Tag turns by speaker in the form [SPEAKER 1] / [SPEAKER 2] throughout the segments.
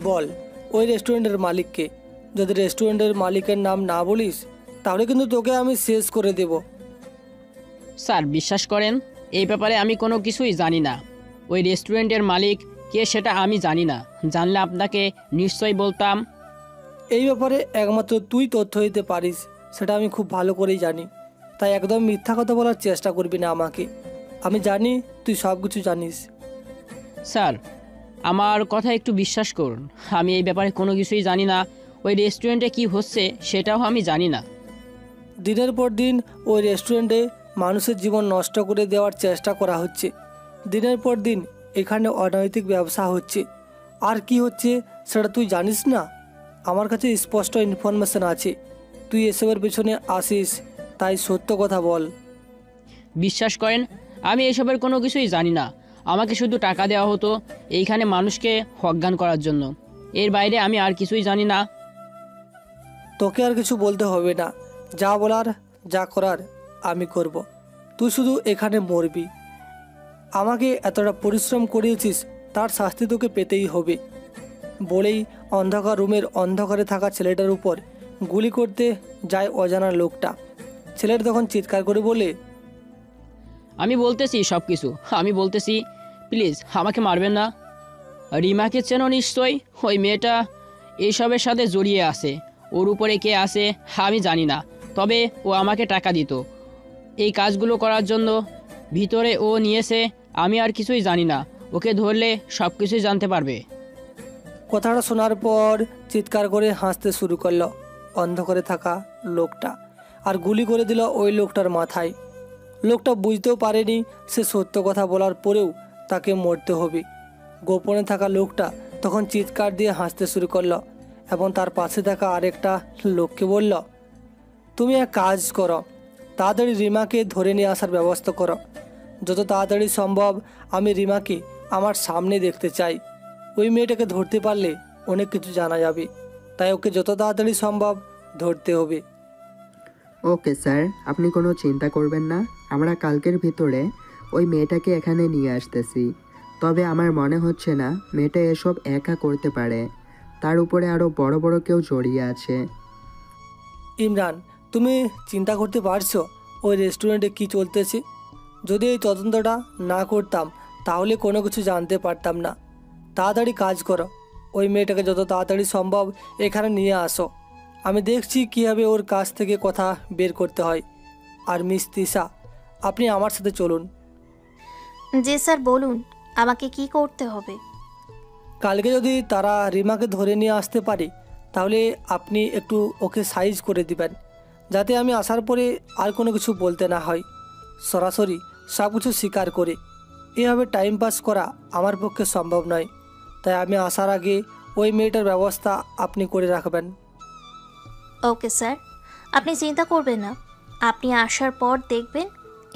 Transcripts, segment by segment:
[SPEAKER 1] বল ওই রেস্টুরেন্টের মালিককে। যদি রেস্টুরেন্টের মালিকের নাম না বলিস তাহলে কিন্তু তোকে আমি শেষ করে দেব।
[SPEAKER 2] স্যার বিশ্বাস করেন, এই ব্যাপারে আমি কোনো কিছুই জানি না। ওই রেস্টুরেন্টের মালিক কে সেটা আমি জানি না, জানলে আপনাকে নিশ্চয়ই বলতাম।
[SPEAKER 1] এই ব্যাপারে একমাত্র তুই তথ্য দিতে পারিস, সেটা আমি খুব ভালো করেই জানি। তাই একদম মিথ্যা কথা বলার চেষ্টা করবি না আমাকে। আমি জানি তুই সব কিছু জানিস।
[SPEAKER 2] স্যার আমার কথা একটু বিশ্বাস করুন, আমি এই ব্যাপারে কোনো কিছুই জানি না। ওই রেস্টুরেন্টে কি হচ্ছে সেটাও আমি জানি না।
[SPEAKER 1] দিনের পর দিন ওই রেস্টুরেন্টে মানুষের জীবন নষ্ট করে দেওয়ার চেষ্টা করা হচ্ছে। দিনের পর দিন এখানে অনৈতিক ব্যবসা হচ্ছে। আর কি হচ্ছে সেটা তুই জানিস না? আমার কাছে স্পষ্ট ইনফরমেশন আছে। তুই এসবের পেছনে আসিস, তাই সত্য কথা বল।
[SPEAKER 2] বিশ্বাস করেন, আমি এসবের কোনো কিছুই জানি না। আমাকে শুধু টাকা দেওয়া হতো এইখানে মানুষকে অজ্ঞান করার জন্য। এর বাইরে আমি আর কিছুই জানি না।
[SPEAKER 1] তোকে আর কিছু বলতে হবে না। যা বলার যা করার আমি করব। তুই শুধু এখানে মরবি। আমাকে এতটা পরিশ্রম করিয়েছিস, তার শাস্তি তোকে পেতেই হবে। বলেই অন্ধকার রুমের অন্ধকারে থাকা ছেলেটার উপর গুলি করতে যায় অজানা লোকটা। ছেলেটা তখন চিৎকার করে বলে,
[SPEAKER 2] আমি বলতেছি সব কিছু, আমি বলতেছি, প্লিজ আমাকে মারবেন না। রিমাকে চেনো নিশ্চয়ই, ওই মেয়েটা এইসবের সাথে জড়িয়ে আছে। ওর উপরে কে আছে আমি জানি না, তবে ও আমাকে টাকা দিত এই কাজগুলো করার জন্য। ভিতরে ও নিয়েছে, আমি আর কিছুই জানি না। ওকে ধরলে সব কিছুই জানতে পারবে।
[SPEAKER 1] কথাটা শোনার পর চিৎকার করে হাসতে শুরু করলো অন্ধকারে থাকা লোকটা, আর গুলি করে দিল ওই লোকটার মাথায়। লোকটা বুঝতেও পারেনি সে সত্য কথা বলার পরেও তাকে মরতে হবে। গোপনে থাকা লোকটা তখন চিৎকার দিয়ে হাসতে শুরু করলো এবং তার পাশে থাকা আরেকটা লোককে বলল, তুমি এক কাজ করো, তাড়াতাড়ি রিমাকে ধরে নিয়ে আসার ব্যবস্থা করো। যত তাড়াতাড়ি সম্ভব আমি রিমাকে আমার সামনে দেখতে চাই। ওই মেয়েটাকে ধরতে পারলে অনেক কিছু জানা যাবে, তাই ওকে যত তাড়াতাড়ি সম্ভব ধরতে হবে।
[SPEAKER 3] ওকে স্যার, আপনি কোনো চিন্তা করবেন না। আমরা কালকের ভিতরে ওই মেয়েটাকে এখানে নিয়ে আসতেছি। তবে আমার মনে হচ্ছে না মেয়েটা এসব একা করতে পারে। তার উপরে আরও বড় বড় কেউ জড়িয়ে আছে।
[SPEAKER 1] ইমরান, তুমি চিন্তা করতে পারছো ওই রেস্টুরেন্টে কি চলতেছে? যদি এই তদন্তটা না করতাম তাহলে কোনো কিছু জানতে পারতাম না। তাড়াতাড়ি কাজ করো, ওই মেয়েটাকে যত তাড়াতাড়ি সম্ভব এখানে নিয়ে আসো। আমি দেখছি কীভাবে ওর কাছ থেকে কথা বের করতে হয়। আর মিস তিশা, আপনি আমার সাথে চলুন।
[SPEAKER 4] জি স্যার, বলুন আমাকে কি করতে হবে?
[SPEAKER 1] কালকে যদি তারা রিমাকে ধরে নিয়ে আসতে পারে তাহলে আপনি একটু ওকে সাইজ করে দিবেন, যাতে আমি আসার পরে আর কোনো কিছু বলতে না হয়। সরাসরি সব কিছু স্বীকার করে এভাবে টাইম পাস করা আমার পক্ষে সম্ভব নয়। তাই আমি আসার আগে ওই মেয়েটার ব্যবস্থা আপনি করে রাখবেন।
[SPEAKER 4] ওকে স্যার, আপনি চিন্তা করবেন না। আপনি আসার পর দেখবেন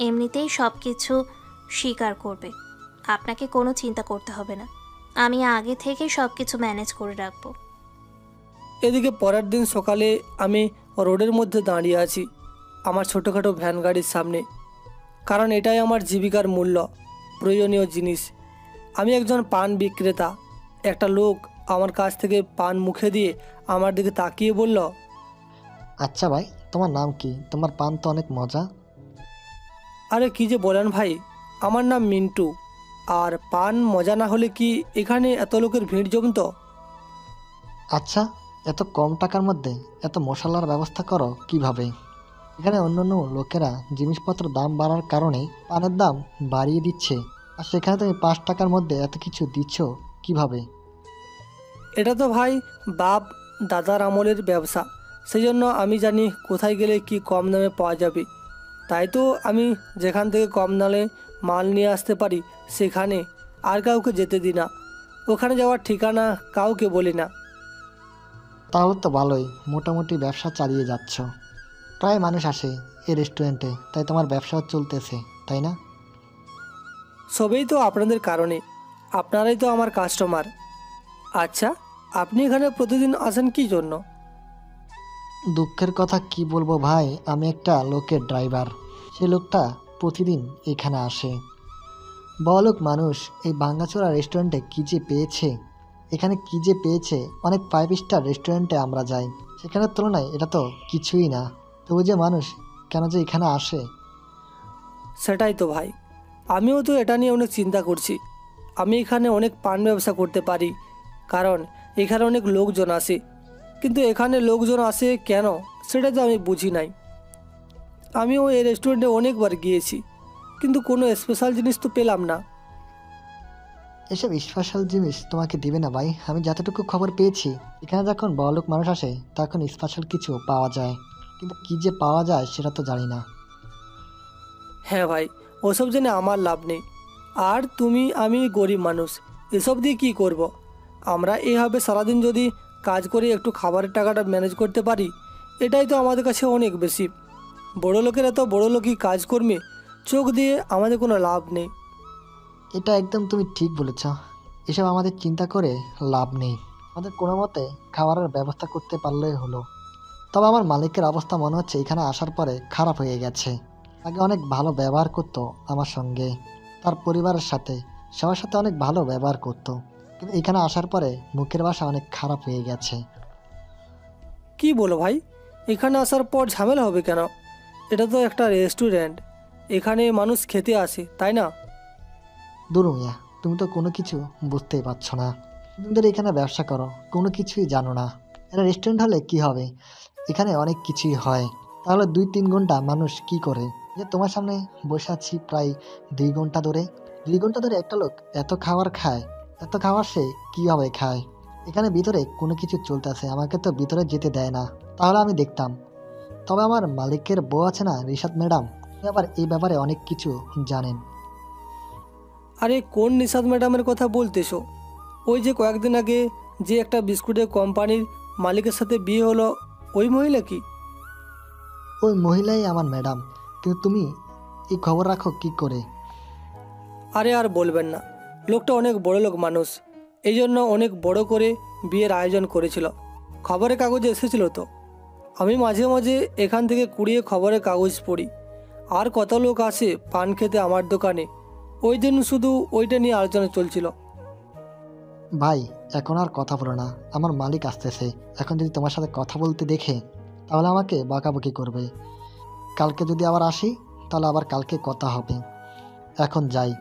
[SPEAKER 4] এমনিতেই সব কিছু স্বীকার করবে। আপনাকে কোনো চিন্তা করতে হবে না, আমি আগে থেকে সব কিছু ম্যানেজ করে রাখবো।
[SPEAKER 1] এদিকে পরের দিন সকালে আমি রোডের মধ্যে দাঁড়িয়ে আছি আমার ছোটোখাটো ভ্যান গাড়ির সামনে, কারণ এটাই আমার জীবিকার মূল্য, প্রয়োজনীয় জিনিস। আমি একজন পান বিক্রেতা। একটা লোক আমার কাছ থেকে পান মুখে দিয়ে আমার দিকে তাকিয়ে বলল,
[SPEAKER 5] আচ্ছা ভাই, তোমার নাম কি? তোমার পান তো অনেক মজা।
[SPEAKER 1] আরে কি যে বলেন ভাই, আমার নাম মিন্টু। আর পান মজা না হলে কি এখানে এত লোকের ভিড় জমতো?
[SPEAKER 5] আচ্ছা, এত কম টাকার মধ্যে এত মশলার ব্যবস্থা করো কিভাবে? এখানে অন্যান্য লোকেরা জিনিসপত্র দাম বাড়ার কারণে পানের দাম বাড়িয়ে দিচ্ছে, আর সেখানে তুমি 5 টাকার মধ্যে এত কিছু দিচ্ছ কিভাবে?
[SPEAKER 1] এটা তো ভাই বাপ দাদার আমলের ব্যবসা, সেই জন্য আমি জানি কোথায় গেলে কি কম দামে পাওয়া যাবে। তাই তো আমি যেখান থেকে কম দামে মাল নিয়ে আসতে পারি সেখানে আর কাউকে যেতে দিই না। ওখানে যাওয়ার ঠিকানা কাউকে বলি না।
[SPEAKER 5] তাহলে তো ভালোই, মোটামুটি ব্যবসা চালিয়ে যাচ্ছ। প্রায় মানুষ আসে এই রেস্টুরেন্টে, তাই তোমার ব্যবসাও চলতেছে, তাই না?
[SPEAKER 1] সবেই তো আপনাদের কারণে, আপনারাই তো আমার কাস্টমার। আচ্ছা, আপনি এখানে প্রতিদিন আসেন কী জন্য?
[SPEAKER 5] দুঃখের কথা কি বলবো ভাই, আমি একটা লোকের ড্রাইভার। সে লোকটা প্রতিদিন এখানে আসে। বড়লোক মানুষ এই ভাঙাচোরা রেস্টুরেন্টে কী যে পেয়েছে, এখানে কি যে পেয়েছে, অনেক 5 স্টার রেস্টুরেন্টে আমরা যাই, সেখানের তুলনায় এটা তো কিছুই না। তবু যে মানুষ কেন যে এখানে আসে।
[SPEAKER 1] সেটাই তো ভাই, আমিও তো এটা নিয়ে অনেক চিন্তা করছি। আমি এখানে অনেক পান ব্যবসা করতে পারি, কারণ এখানে অনেক লোকজন আসে, কিন্তু এখানে লোকজন আসে কেন সেটা তো আমি বুঝি নাই। আমিও এই রেস্টুরেন্টে অনেকবার গিয়েছি, কিন্তু কোনো স্পেশাল জিনিস তো পেলাম না।
[SPEAKER 5] এসব স্পেশাল জিনিস তোমাকে দিবে না ভাই। আমি যতটুকু খবর পেয়েছি, এখানে যখন বড়লোক মানুষ আসে তখন স্পেশাল কিছু পাওয়া যায়, কিন্তু কি যে পাওয়া যায় সেটা তো জানি না।
[SPEAKER 1] হ্যাঁ ভাই, ওসব জেনে আমার লাভ নেই। আর তুমি আমি গরিব মানুষ, এসব দিয়ে কি করব। আমরা এইভাবে সারাদিন যদি কাজ করে একটু খাবারের টাকাটা ম্যানেজ করতে পারি, এটাই তো আমাদের কাছে অনেক বেশি। বড় লোকেরা তো বড় লোকই কাজ করবে, চোখ দিয়ে আমাদের কোনো লাভ নেই।
[SPEAKER 5] এটা একদম তুমি ঠিক বলেছ। এসব আমাদের চিন্তা করে লাভ নেই। আমাদের কোনো মতে খাবারের ব্যবস্থা করতে পারলেই হলো। তবে আমার মালিকের অবস্থা মনে হচ্ছে এখানে আসার পরে খারাপ হয়ে গেছে। আগে অনেক ভালো ব্যবহার করতো আমার সঙ্গে, তার পরিবারের সাথে, সবার সাথে অনেক ভালো ব্যবহার করতো, কিন্তু এখানে আসার পরে মুখের ভাষা অনেক খারাপ হয়ে গেছে।
[SPEAKER 1] কি বলো ভাই, এখানে আসার পর ঝামেলা হবে কেন? এটা তো একটা রেস্টুরেন্ট, এখানে মানুষ খেতে আসে, তাই না?
[SPEAKER 5] দূর মিয়া, তুমি তো কোনো কিছু বুঝতেই পারছো না। তোমাদের এখানে ব্যবসা করো, কোনো কিছুই জানো না। এটা রেস্টুরেন্ট হলে কি হবে, এখানে অনেক কিছুই হয়। তাহলে 2-3 ঘন্টা মানুষ কি করে? যে তোমার সামনে বসে আছি প্রায় 2 ঘন্টা ধরে, 2 ঘন্টা ধরে একটা লোক এত খাবার খায়, এত খাবার সে কীভাবে খায়? এখানে ভিতরে কোনো কিছু চলতেছে, আমাকে তো ভিতরে যেতে দেয় না, তাহলে আমি দেখতাম। তবে আমার মালিকের বউ আছে না, রিশাদ ম্যাডাম, উনি আবার এই ব্যাপারে অনেক কিছু জানেন।
[SPEAKER 1] আরে কোন নিশাদ ম্যাডামের কথা বলতেছো? ওই যে কয়েকদিন আগে যে একটা বিস্কুটের কোম্পানির মালিকের সাথে বিয়ে হলো, ওই মহিলা কি?
[SPEAKER 5] ওই মহিলাই আমার ম্যাডাম। কিন্তু তুমি এই খবর রাখো কি করে?
[SPEAKER 1] আরে আর বলবেন না, লোকটা অনেক বড় লোক মানুষ, এই জন্য অনেক বড় করে বিয়ের আয়োজন করেছিল। খবরের কাগজে এসেছিল তো। আমি মাঝে মাঝে এখান থেকে কুড়িয়ে খবরের কাগজ পড়ি। আর কত লোক আসে পান খেতে আমার দোকানে, ওই দিন শুধু ওইটা নিয়ে আলোচনা চলছিল।
[SPEAKER 5] ভাই, এখন আর কথা বলো না, আমার মালিক আসতেছে। এখন যদি তোমার সাথে কথা বলতে দেখে তাহলে আমাকে বকাবকি করবে। কালকে যদি আবার আসি তাহলে আবার কালকে কথা হবে। এখন যাই।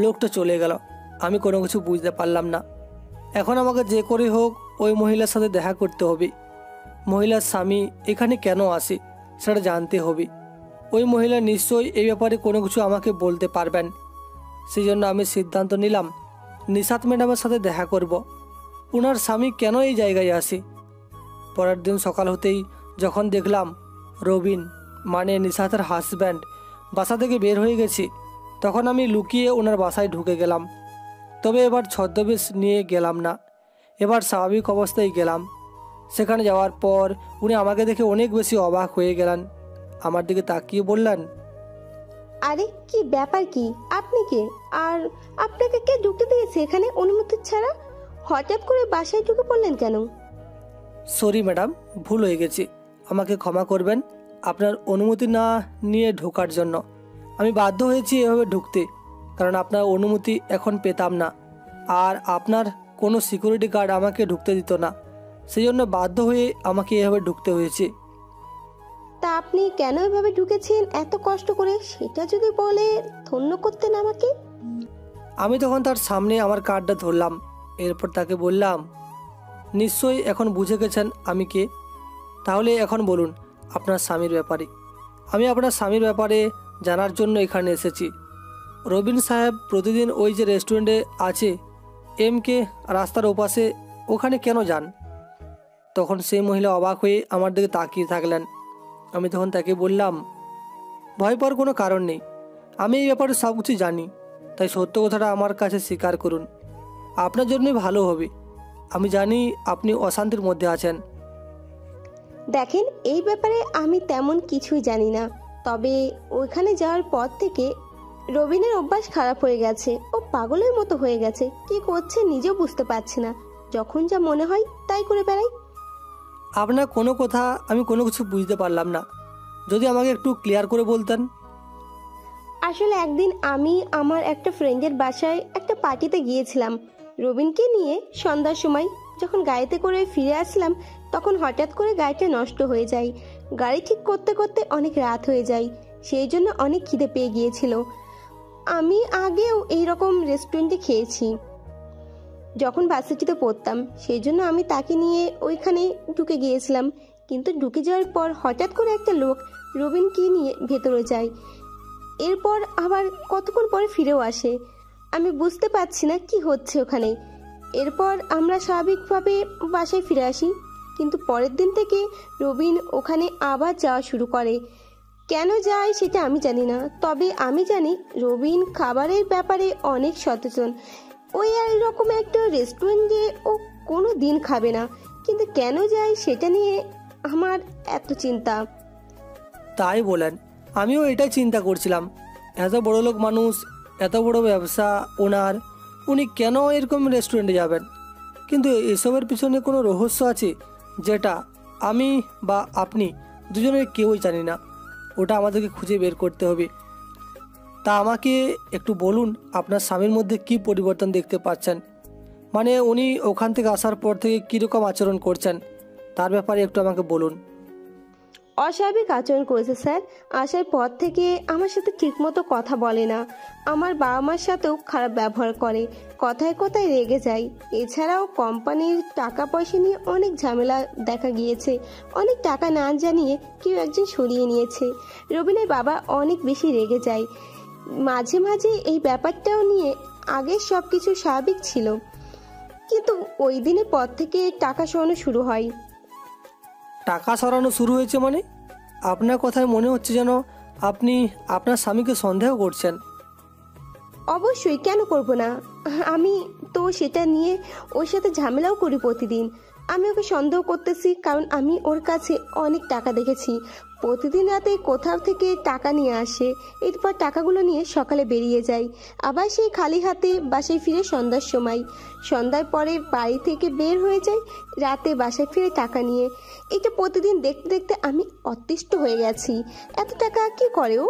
[SPEAKER 1] লোকটা চলে গেল, আমি কোনো কিছু বুঝতে পারলাম না। এখন আমাকে যে করে হোক ওই মহিলার সাথে দেখা করতে হবে। মহিলার স্বামী এখানে কেন আসে সেটা জানতে হবে। ওই মহিলা নিশ্চয়ই এই ব্যাপারে কোনো কিছু আমাকে বলতে পারবেন। সেই জন্য আমি সিদ্ধান্ত নিলাম নিশাত ম্যাডামের সাথে দেখা করব। ওনার স্বামী কেন এই জায়গায় আসে। পরের দিন সকাল হতেই যখন দেখলাম রবিন মানে নিশাতের হাজব্যান্ড বাসা থেকে বের হয়ে গেছে, তখন আমি লুকিয়ে ওনার বাসায় ঢুকে গেলাম। তবে এবার ছদ্মবেশ নিয়ে গেলাম না, এবার স্বাভাবিক অবস্থায় গেলাম। সেখানে যাওয়ার পর উনি আমাকে দেখে অনেক বেশি অবাক হয়ে গেলেন। আমার দিকে তাকিয়ে বললেন,
[SPEAKER 6] আরে কি ব্যাপার, কি আপনি কে? আর আপনাকে কে ঢুকতে দিয়েছে এখানে অনুমতি ছাড়া? হঠাৎ করে বাসায় ঢুকে পড়লেন কেন?
[SPEAKER 1] সরি ম্যাডাম, ভুল হয়ে গেছে, আমাকে ক্ষমা করবেন। আপনার অনুমতি না নিয়ে ঢোকার জন্য আমি বাধ্য হয়েছি এভাবে ঢুকতে, কারণ আপনার অনুমতি এখন পেতাম না। আর আপনার কোনো সিকিউরিটি গার্ড আমাকে ঢুকতে দিত না, সেই জন্য বাধ্য হয়ে আমাকে এভাবে ঢুকতে হয়েছে।
[SPEAKER 6] তা আপনি কেন এভাবে ঢুকেছেন এত কষ্ট করে, সেটা যদি বলে ধন্য করতেন আমাকে।
[SPEAKER 1] আমি তখন তার সামনে আমার কার্ডটা ধরলাম, এরপর তাকে বললাম, নিশ্চয়ই এখন বুঝে গেছেন আমি কে। তাহলে এখন বলুন আপনার স্বামীর ব্যাপারে। আমি আপনার স্বামীর ব্যাপারে জানার জন্য এখানে এসেছি। রবিন সাহেব প্রতিদিন ওই যে রেস্টুরেন্টে আছে MK রাস্তার ওপাশে, ওখানে কেন যান? তখন সেই মহিলা অবাক হয়ে আমার দিকে তাকিয়ে থাকলেন। আমি তখন তাকে বললাম, ভয় পাওয়ার কোনো কারণ নেই, আমি এই ব্যাপারে সব কিছু জানি, তাই সত্য কথাটা আমার কাছে স্বীকার করুন, আপনার জন্যই ভালো হবে। আমি জানি আপনি অশান্তির মধ্যে আছেন।
[SPEAKER 6] দেখেন, এই ব্যাপারে আমি তেমন কিছুই জানি না, তবে ওইখানে যাওয়ার পর থেকে রবিনের অভ্যাস খারাপ হয়ে গেছে। ও পাগলের মতো হয়ে গেছে, কি করছে নিজেও বুঝতে পারছি না। যখন যা মনে হয় তাই করে বেড়াই।
[SPEAKER 1] আপনার কোনো কথা আমি কোনো কিছু বুঝতে পারলাম না, যদি আমাকে একটু ক্লিয়ার করে বলতেন।
[SPEAKER 6] আসলে একদিন আমি আমার একটা ফ্রেন্ডের বাসায় একটা পার্টিতে গিয়েছিলাম। রবিনকে নিয়ে সন্ধ্যার সময় যখন গাড়িতে করে ফিরে আসলাম, তখন হঠাৎ করে গাড়িটা নষ্ট হয়ে যায়। গাড়ি ঠিক করতে করতে অনেক রাত হয়ে যায়, সেই জন্য অনেক খিদে পেয়ে গিয়েছিল। আমি আগেও এইরকম রেস্টুরেন্টে খেয়েছি যখন ভার্সিটিতে পড়তাম, সেই জন্য আমি তাকে নিয়ে ওইখানে ঢুকে গিয়েছিলাম। কিন্তু ঢুকে যাওয়ার পর হঠাৎ করে একটা লোক রবিনকে নিয়ে ভেতরে যায়, এরপর আবার কতক্ষণ পরে ফিরেও আসে। আমি বুঝতে পারছি না কি হচ্ছে ওখানে। এরপর আমরা স্বাভাবিকভাবে বাসায় ফিরে আসি, কিন্তু পরের দিন থেকে রবিন ওখানে আবার যাওয়া শুরু করে। কেন যায় সেটা আমি জানি না, তবে আমি জানি রবিন খাবারের ব্যাপারে অনেক সচেতন। ওই এরকম একটা রেস্টুরেন্টে ও কোনো দিন খাবে না, কিন্তু কেন যায় সেটা নিয়ে আমার এত চিন্তা।
[SPEAKER 1] তাই বলেন, আমিও এটাই চিন্তা করছিলাম। এত বড় লোক মানুষ, এত বড় ব্যবসা ওনার, উনি কেন এরকম রেস্টুরেন্টে যাবেন? কিন্তু এসবের পিছনে কোনো রহস্য আছে যেটা আমি বা আপনি দুজনের কেউই জানি না। ওটা আমাদেরকে খুঁজে বের করতে হবে। তা আমাকে একটু বলুন, আপনার স্বামীর মধ্যে কি পরিবর্তন দেখতে পাচ্ছেন? মানে উনি ওখান থেকে আসার পর থেকে কীরকম আচরণ করছেন, তার ব্যাপারে একটু আমাকে বলুন।
[SPEAKER 6] অস্বাভাবিক আচরণ করেছে স্যার। আসার পর থেকে আমার সাথে ঠিকমতো কথা বলে না, আমার বাবা মার সাথেও খারাপ ব্যবহার করে, কথায় কথায় রেগে যায়। এছাড়াও কোম্পানির টাকা পয়সা নিয়ে অনেক ঝামেলা দেখা গিয়েছে, অনেক টাকা না জানিয়ে কেউ একজন সরিয়ে নিয়েছে। রবিনের বাবা অনেক বেশি রেগে যায় মাঝে মাঝে। এই ব্যাপারটাও নিয়ে আগে সব কিছু স্বাভাবিক ছিল, কিন্তু ওই দিনের পর থেকে টাকা সরানো শুরু হয়।
[SPEAKER 1] টাকা সরানো শুরু হয়েছে মানে? আপনার কথায় মনে হচ্ছে যেন আপনি আপনার স্বামীকে সন্দেহ করছেন।
[SPEAKER 6] অবশ্যই, কেন করব না? আমি তো সেটা নিয়ে ওর সাথে ঝামেলাও করি প্রতিদিন। আমি ওকে সন্দেহ করতেছি কারণ আমি ওর কাছে অনেক টাকা দেখেছি। প্রতিদিন রাতে কোথাও থেকে টাকা নিয়ে আসে, এরপর টাকাগুলো নিয়ে সকালে বেরিয়ে যায়, আবার সেই খালি হাতে বাসায় ফিরে সন্ধ্যার সময়। সন্ধ্যার পরে বাড়ি থেকে বের হয়ে যায়, রাতে বাসায় ফিরে টাকা নিয়ে। এটা প্রতিদিন দেখতে দেখতে আমি অতিষ্ঠ হয়ে গেছি। এত টাকা কি করে ও?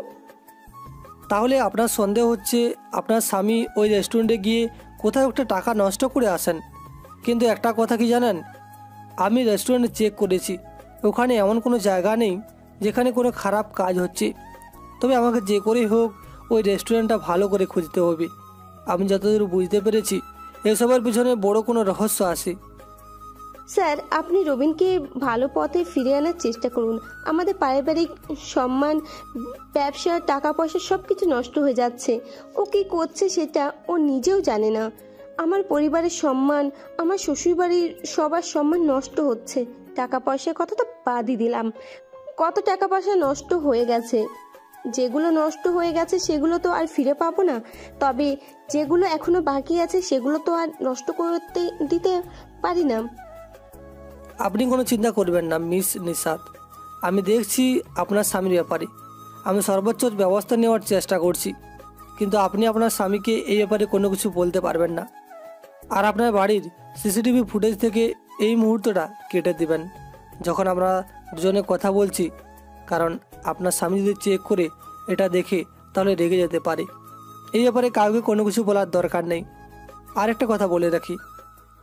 [SPEAKER 1] তাহলে আপনার সন্দেহ হচ্ছে আপনার স্বামী ওই রেস্টুরেন্টে গিয়ে কোথাও একটা টাকা নষ্ট করে আসেন। কিন্তু একটা কথা কি জানেন, আমি রেস্টুরেন্টে চেক করেছি, ওখানে এমন কোনো জায়গা নেই যেখানে কোনো খারাপ কাজ হচ্ছে। তবে আমাকে যে করেই হোক ওই রেস্টুরেন্টটা ভালো করে খুঁজতে হবে। আমি যতদূর বুঝতে পেরেছি এসবের পিছনে বড় কোনো রহস্য আছে।
[SPEAKER 6] স্যার, আপনি রবিনকে ভালো পথে ফিরে আনার চেষ্টা করুন। আমাদের পারিবারিক সম্মান, ব্যবসা, টাকা পয়সা সব কিছু নষ্ট হয়ে যাচ্ছে। ও কী করছে সেটা ও নিজেও জানে না। আমার পরিবারের সম্মান, আমার শ্বশুরবাড়ির সবার সম্মান নষ্ট হচ্ছে। টাকা পয়সার কথা তো বাদই দিলাম, কত টাকা পয়সা নষ্ট হয়ে গেছে। যেগুলো নষ্ট হয়ে গেছে সেগুলো তো আর ফিরে পাবো না, তবে যেগুলো এখনো বাকি আছে সেগুলো তো আর নষ্ট করতে দিতে পারি না।
[SPEAKER 1] আপনি কোনো চিন্তা করবেন না মিস নিশাত, আমি দেখছি আপনার স্বামীর ব্যাপারে। আমি সর্বোচ্চ ব্যবস্থা নেওয়ার চেষ্টা করছি, কিন্তু আপনি আপনার স্বামীকে এই ব্যাপারে কোনো কিছু বলতে পারবেন না। আর আপনার বাড়ির সিসিটিভি ফুটেজ থেকে এই মুহূর্তটা কেটে দিবেন যখন আমরা দুজনে কথা বলছি, কারণ আপনার স্বামী যদি চেক করে এটা দেখে তাহলে রেগে যেতে পারে। এই ব্যাপারে কাউকে কোনো কিছু বলার দরকার নেই। আর একটা কথা বলে রাখি,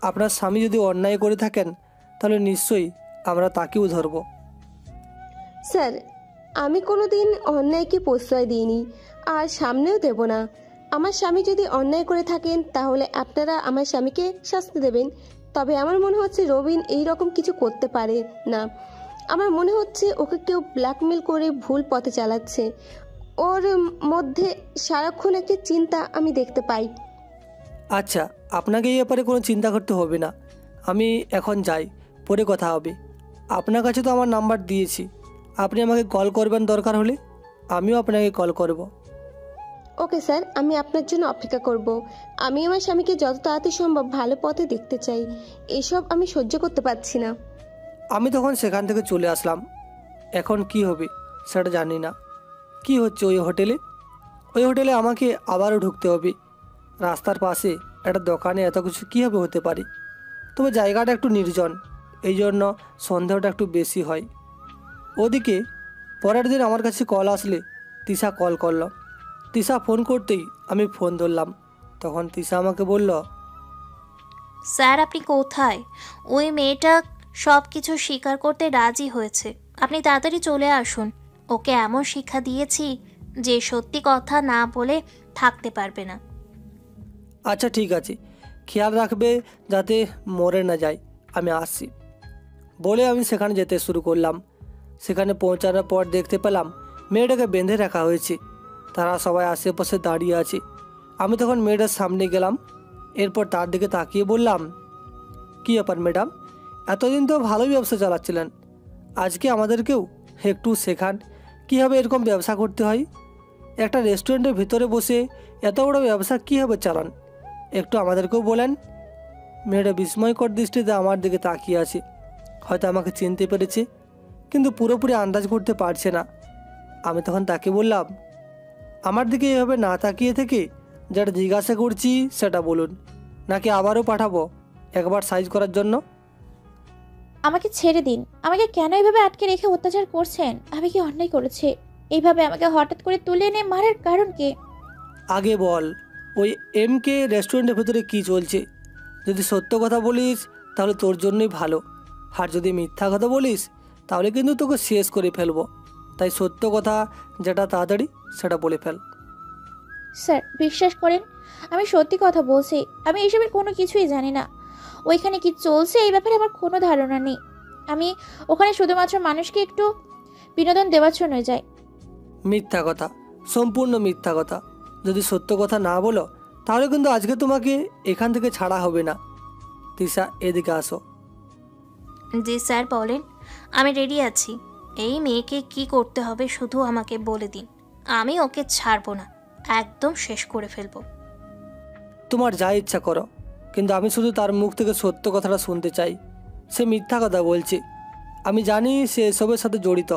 [SPEAKER 1] আপনার স্বামী যদি অন্যায় করে থাকেন তাহলে নিশ্চয়ই আমরা তাকেও ধরব।
[SPEAKER 6] স্যার, আমি কোনোদিন অন্যায়কে প্রশ্রয় দিইনি আর সামনেও দেব না। আমার স্বামী যদি অন্যায় করে থাকেন তাহলে আপনারা আমার স্বামীকে শাস্তি দেবেন। তবে আমার মনে হচ্ছে রবিন এই রকম কিছু করতে পারে না। আমার মনে হচ্ছে ওকে কেউ ব্ল্যাকমেল করে ভুল পথে চালাচ্ছে। ওর মধ্যে সারাক্ষণ একটা চিন্তা আমি দেখতে পাই।
[SPEAKER 1] আচ্ছা, আপনাকে এই ব্যাপারে কোনো চিন্তা করতে হবে না। আমি এখন যাই, পরে কথা হবে। আপনার কাছে তো আমার নাম্বার দিয়েছি, আপনি আমাকে কল করবেন দরকার হলে, আমিও আপনাকে কল করব।
[SPEAKER 6] ওকে স্যার, আমি আপনার জন্য অপেক্ষা করব। আমি আমার স্বামীকে যত তাড়াতাড়ি সম্ভব ভালো পথে দেখতে চাই। এসব আমি সহ্য করতে পারছি না।
[SPEAKER 1] আমি তখন সেখান থেকে চলে আসলাম। এখন কি হবে সেটা জানি না। কি হচ্ছে ওই হোটেলে? ওই হোটেলে আমাকে আবারও ঢুকতে হবে। রাস্তার পাশে একটা দোকানে এত কিছু কীভাবে হতে পারে? তবে জায়গাটা একটু নির্জন, এই জন্য সন্দেহটা একটু বেশি হয়। ওদিকে পরের দিন আমার কাছে কল আসলে তিশা কল করলো। তিশা ফোন করতেই আমি ফোন ধরলাম। তখন তিশা আমাকে বলল,
[SPEAKER 4] স্যার আপনি কোথায়? ওই মেয়েটা সব কিছু স্বীকার করতে রাজি হয়েছে। আপনি তাড়াতাড়ি চলে আসুন। ওকে এমন শিক্ষা দিয়েছি যে সত্যি কথা না বলে থাকতে পারবে না।
[SPEAKER 1] আচ্ছা ঠিক আছে, খেয়াল রাখবে যাতে মরে না যায়। আমি আসছি বলে আমি সেখানে যেতে শুরু করলাম। সেখানে পৌঁছানোর পর দেখতে পেলাম মেয়েটাকে বেঁধে রাখা হয়েছে। তারা সবাই আশেপাশে দাঁড়িয়ে আছে। আমি তখন মেয়েটার সামনে গেলাম। এরপর তার দিকে তাকিয়ে বললাম, কী ব্যাপার ম্যাডাম, এতদিন তো ভালোই ব্যবসা চালাচ্ছিলেন, আজকে আমাদেরকেও একটু শেখান কীভাবে এরকম ব্যবসা করতে হয়। একটা রেস্টুরেন্টের ভিতরে বসে এত বড় ব্যবসা কীভাবে চালান, একটু আমাদেরকেও বলেন। মেয়েটা বিস্ময়কর দৃষ্টিতে আমার দিকে তাকিয়ে আছে। হয়তো আমাকে চিনতে পেরেছে, কিন্তু পুরোপুরি আন্দাজ করতে পারছে না। আমি তখন তাকে বললাম, আমার দিকে এভাবে না তাকিয়ে থেকে যেটা জিজ্ঞাসা করছি সেটা বলুন, নাকি আবারও পাঠাবো একবার সাইজ করার জন্য?
[SPEAKER 7] আমাকে ছেড়ে দিন। আমাকে কেন এইভাবে আটকে রেখে অত্যাচার করছেন? আমি কি অন্যায় করেছি? এইভাবে আমাকে হঠাৎ করে তুলে এনে মারার কারণ কি?
[SPEAKER 1] আগে বল, ওই MK রেস্টুরেন্টের ভেতরে কী চলছে? যদি সত্য কথা বলিস তাহলে তোর জন্যই ভালো, আর যদি মিথ্যা কথা বলিস তাহলে কিন্তু তোকে শেষ করে ফেলবো। তাই সত্য কথা যেটা তাড়াতাড়ি সেটা বলে ফেল।
[SPEAKER 7] স্যার বিশ্বাস করেন, আমি সত্যি কথা বলছি। আমি এসবের কোনো কিছুই জানি না। ওইখানে কি চলছে এই ব্যাপারে আমার কোনো ধারণা নেই। আমি ওখানে শুধুমাত্র মানুষকে একটু বিনোদন দেওয়ার জন্য যাই।
[SPEAKER 1] মিথ্যা কথা, সম্পূর্ণ মিথ্যা কথা। যদি সত্য কথা না বলো তাহলে কিন্তু আজকে তোমাকে এখান থেকে ছাড়া হবে না। তিশা, এদিকে আসো।
[SPEAKER 4] জি স্যার বলেন। আমি রেডি আছি। এই মেয়েকে কি করতে হবে শুধু আমাকে বলে দিন, আমি ওকে ছাড়বো না, একদম শেষ করে ফেলবো।
[SPEAKER 1] তোমার যা ইচ্ছা করো, কিন্তু আমি শুধু তার মুখ থেকে সত্য কথাটা শুনতে চাই। সে মিথ্যা কথা বলছে, আমি জানি সে এসবের সাথে জড়িত।